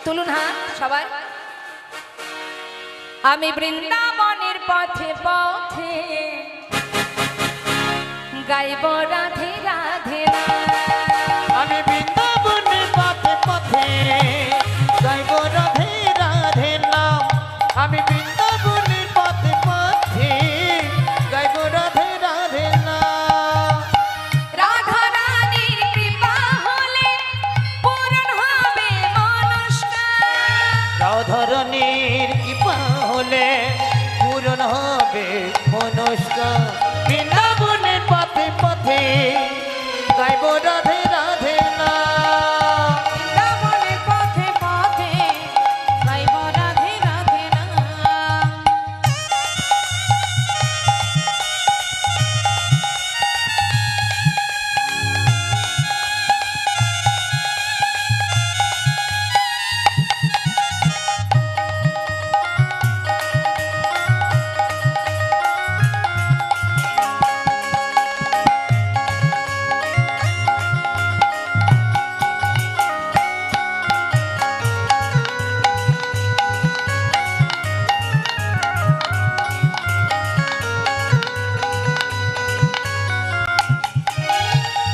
তুলুন হাত সবাই। আমি বৃন্দাবনের পথে পথে গাইব রাধে রাধে আমি বৃন্দাবনের পথে পথে গাইব রাধে রাধে নাম। আমি বৃন্দাবনের পথে পথে গাইব রাধে রাধে নাম। রাধা রানীর কৃপা হলে পূরণ হবে মনস্কার। রাধারানীর কৃপা হলে পূরণ হবে মনস্কার। বৃন্দাবনের পথে পথে গাইব রাধে রাধে নাম। বৃন্দাবনের পথে পথে গাইব রাধে রাধে নাম।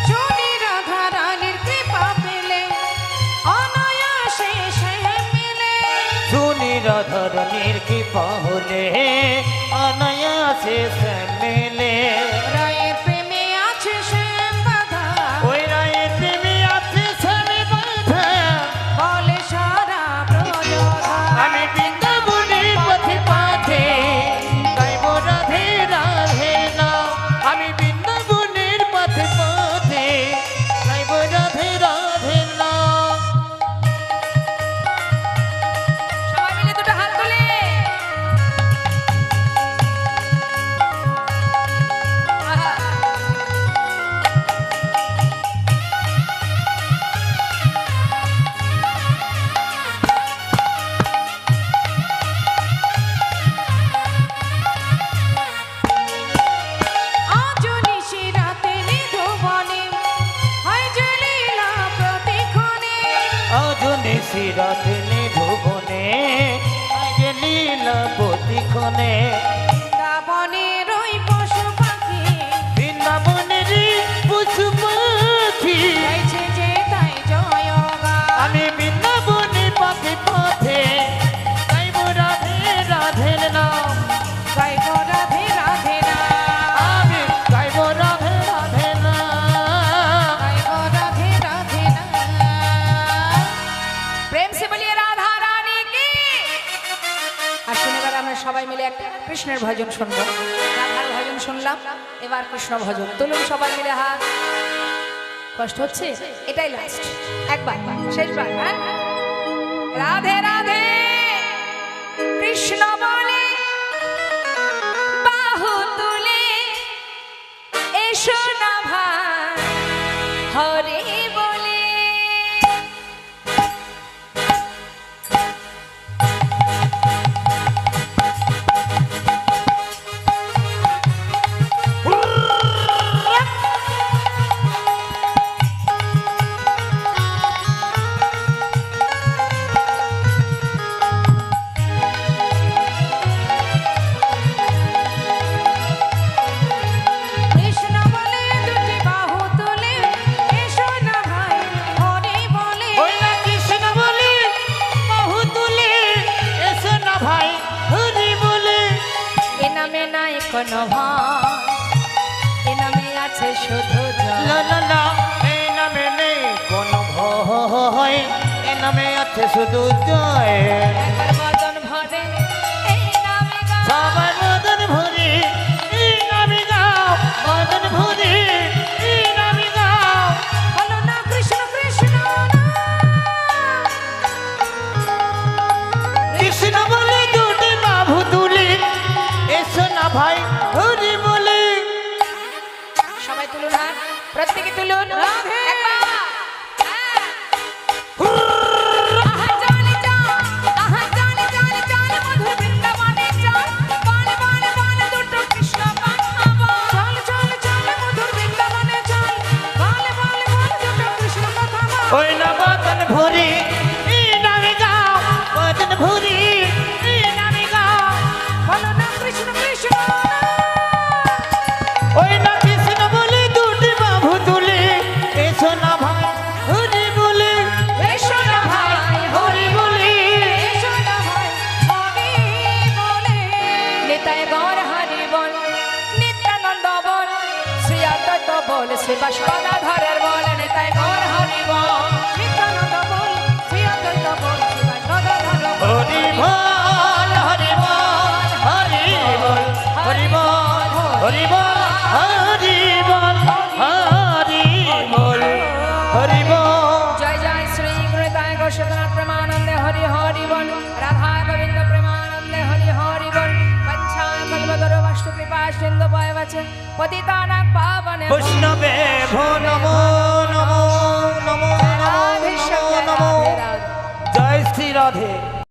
শুনি রাধা রানীর কৃপা পেলে অনায়াসে সে মিলে। শুনি রাধারানীর কৃপা হলে অনায়াসে সে মেলে। রায়ের প্রেমে আছে সে বাধা ওই রায়ের প্রেমে আছে স্বামী বাধা। বলে সারা ব্রজধা। আমি বৃন্দাবনের পথে পথে গাইব রাধে রাধে নাম। আমি বৃন্দাবনের পথে পথে গাইব রাধে রাধে নাম। সবাই মিলে দুটো হাত তুলে। আহা। আজ নিশি রাতে নিধুবনে হয় যে লীলা প্রতিক্ষণে। আজ নিশিরাতে নিধুবনে আজ লীলা প্রতিক্ষণে। বৃন্দাবনের ওই পশু পাখি বৃন্দাবনের পশু পাখি গাইছে যে তাই জয়গান। আমি বৃন্দাবনের পথে পথে গাইব রাধে রাধে নাম। গাইব রাধে রাধে নাম। আমি গাইব রাধে রাধে নাম। গাইব রাধে রাধে নাম। প্রেম সে বলিয়ে রাধা রানী কি। আসুন এবার আমরা সবাই মিলে একটা কৃষ্ণের ভজন শুনবো। রাধার ভজন শুনলাম, এবার কৃষ্ণ ভজন। তুলুন সবাই মিলে হাত। কষ্ট হচ্ছে? এটাই লাস্ট, একবার শেষবার। হ্যাঁ, রাধে রাধে কৃষ্ণ বলে বাহু তুলে এসো ভাই হরি বলে কৃষ্ণ বলে দুটি বাহু তুলে এসো না ভাই হরি বলে ওই না কৃষ্ণ বলে বাহু তুলে এসো না ভাই হরি বলে এ নামে নাই কোনো ভয় এ নামে আছে শুধু জয়। লা লা লা এই নামে নেই কোনো ভয় এ নামে আছে শুধু জয় একবার বদন ভরে এই নামে গাও। সবার মদন ভরে এই নামে গাও মদন ভরে এই নামে গাও বলো না কৃষ্ণ কৃষ্ণ না কৃষ্ণ বলে দুটি বাহু তুলে এসো না ভাই হরি বলে সবাই তুলুন হাত প্রত্যেকে তুলুন রাধে। একবার। হ্যাঁ। আহা চলে চল, আহা চলে চলে চল, মধুর বৃন্দাবনে চল, বল বল বল দুটো কৃষ্ণ কথা বল। চল চল চল মধুর বৃন্দাবনে চল বলে বলে বল দুটো কৃষ্ণ কথা বল ওই না মদন ভরে এই নামে গাও মদন ভরে এই নামে গাও বলো না কৃষ্ণ কৃষ্ণ না ওই না কৃষ্ণ বলে দুটি বাহু তুলে এসো না ভাই হরি বলে এসো না ভাই হরি বলে এসো না ভাই হরি বলে নিতাই গৌর হরি বল, নিত্যানন্দ বল, শ্রী অদ্বৈত বল, শ্রী বাসুদেবের বল, নিতাই গৌর হরি বল। নিত্যানন্দ বল শ্রী অদ্বৈত বল শ্রী বৈষ্ণবধর বল হরি বল হরি বল হরি বল হরি বল হরি বল হরি বল হরি বল হরি বল জয় জয় শ্রী গুরুদায় গোস্বনাথ প্রেমানন্দে হরি হরি বল, রাধা গোবিন্দ প্রেমানন্দে হরি হরি বল, কচ্ছা কল্পতরু বস্তু কৃপা সিন্ধু বয়বচ পতিতানাং পাবনে বৈষ্ণবে ভো নমো নমো নমো নমো রাধে শ্যাম নমো রাধে রাধে। জয় শ্রী রাধে